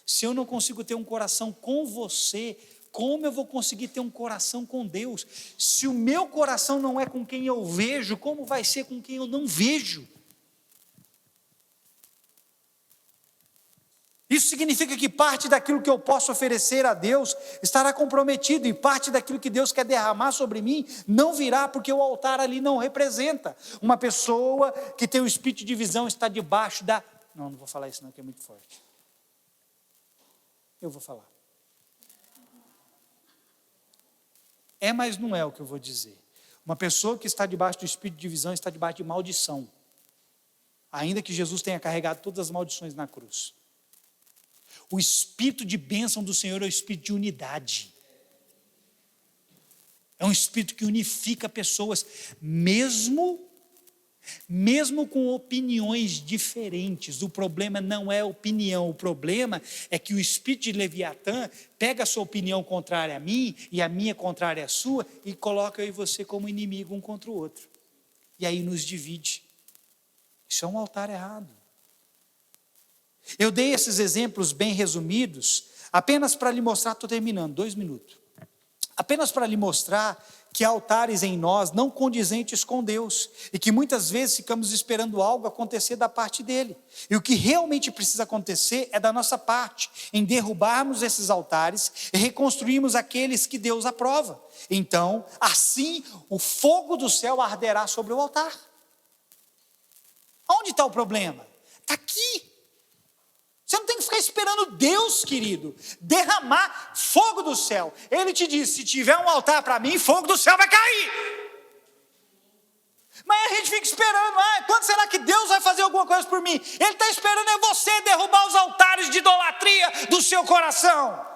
Se eu não consigo ter um coração com você, como eu vou conseguir ter um coração com Deus? Se o meu coração não é com quem eu vejo, como vai ser com quem eu não vejo? Isso significa que parte daquilo que eu posso oferecer a Deus estará comprometido, e parte daquilo que Deus quer derramar sobre mim não virá, porque o altar ali não representa. Uma pessoa que tem o espírito de divisão está debaixo da... Não vou falar isso não, que é muito forte. Eu vou falar. Mas não é o que eu vou dizer. Uma pessoa que está debaixo do espírito de divisão está debaixo de maldição. Ainda que Jesus tenha carregado todas as maldições na cruz. O espírito de bênção do Senhor é o espírito de unidade. É um espírito que unifica pessoas, mesmo com opiniões diferentes. O problema não é a opinião, o problema é que o espírito de Leviatã pega a sua opinião contrária a mim e a minha contrária à sua e coloca eu e você como inimigo um contra o outro. E aí nos divide. Isso é um altar errado. Eu dei esses exemplos bem resumidos, apenas para lhe mostrar, estou terminando, 2 minutos. Apenas para lhe mostrar que há altares em nós não condizentes com Deus, e que muitas vezes ficamos esperando algo acontecer da parte dele. E o que realmente precisa acontecer é da nossa parte, em derrubarmos esses altares e reconstruirmos aqueles que Deus aprova. Então, assim, o fogo do céu arderá sobre o altar. Onde está o problema? Está aqui. Você não tem que ficar esperando Deus, querido, derramar fogo do céu. Ele te disse, se tiver um altar para mim, fogo do céu vai cair. Mas a gente fica esperando, quando será que Deus vai fazer alguma coisa por mim? Ele está esperando é você derrubar os altares de idolatria do seu coração.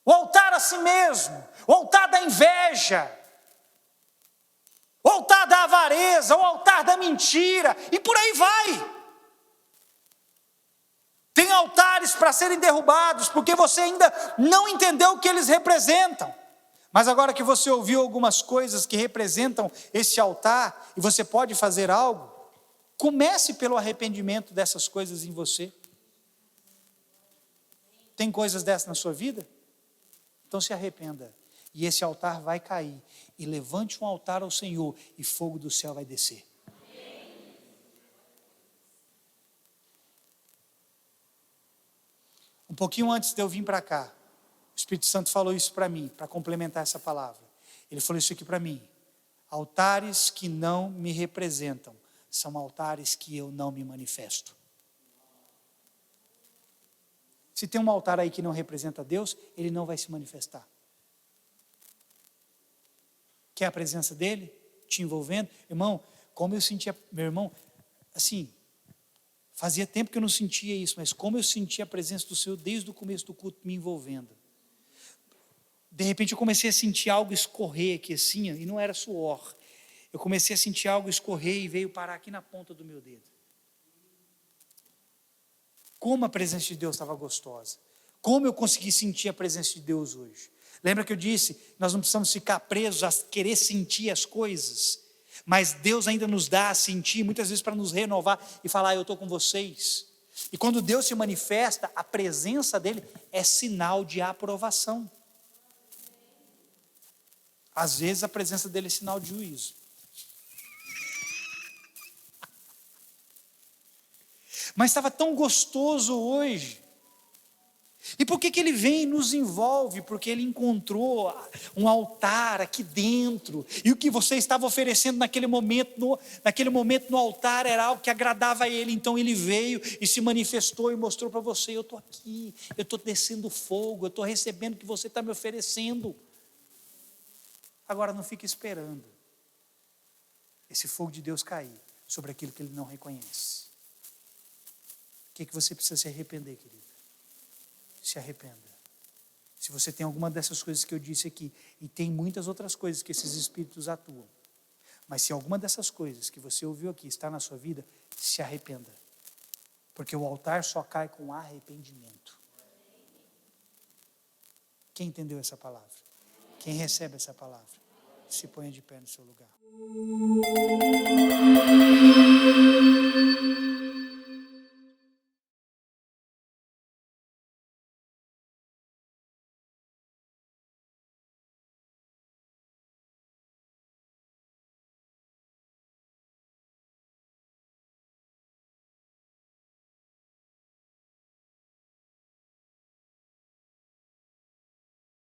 O altar a si mesmo, o altar da inveja, o altar da avareza, o altar da mentira, e por aí vai. Tem altares para serem derrubados, porque você ainda não entendeu o que eles representam. Mas agora que você ouviu algumas coisas que representam esse altar, e você pode fazer algo, comece pelo arrependimento dessas coisas em você. Tem coisas dessas na sua vida? Então se arrependa. E esse altar vai cair. E levante um altar ao Senhor, e fogo do céu vai descer. Um pouquinho antes de eu vir para cá, o Espírito Santo falou isso para mim, para complementar essa palavra. Ele falou isso aqui para mim. Altares que não me representam, são altares que eu não me manifesto. Se tem um altar aí que não representa Deus, ele não vai se manifestar. Quer a presença dele te envolvendo? Irmão, como eu sentia, meu irmão, assim, fazia tempo que eu não sentia isso, mas como eu sentia a presença do Senhor desde o começo do culto me envolvendo. De repente eu comecei a sentir algo escorrer aqui assim, e não era suor. Eu comecei a sentir algo escorrer e veio parar aqui na ponta do meu dedo. Como a presença de Deus estava gostosa. Como eu consegui sentir a presença de Deus hoje. Lembra que eu disse, nós não precisamos ficar presos a querer sentir as coisas, mas Deus ainda nos dá a sentir, muitas vezes para nos renovar e falar, eu estou com vocês. E quando Deus se manifesta, a presença dele é sinal de aprovação. Às vezes a presença dele é sinal de juízo. Mas estava tão gostoso hoje. E por que ele vem e nos envolve? Porque ele encontrou um altar aqui dentro. E o que você estava oferecendo naquele momento no altar era algo que agradava a ele. Então ele veio e se manifestou e mostrou para você, eu estou aqui, eu estou descendo fogo, eu estou recebendo o que você está me oferecendo. Agora não fique esperando esse fogo de Deus cair. sobre aquilo que ele não reconhece. O que você precisa se arrepender, querido? Se arrependa. Se você tem alguma dessas coisas que eu disse aqui, e tem muitas outras coisas que esses espíritos atuam, mas se alguma dessas coisas que você ouviu aqui está na sua vida, se arrependa. Porque o altar só cai com arrependimento. Quem entendeu essa palavra? Quem recebe essa palavra? Se ponha de pé no seu lugar.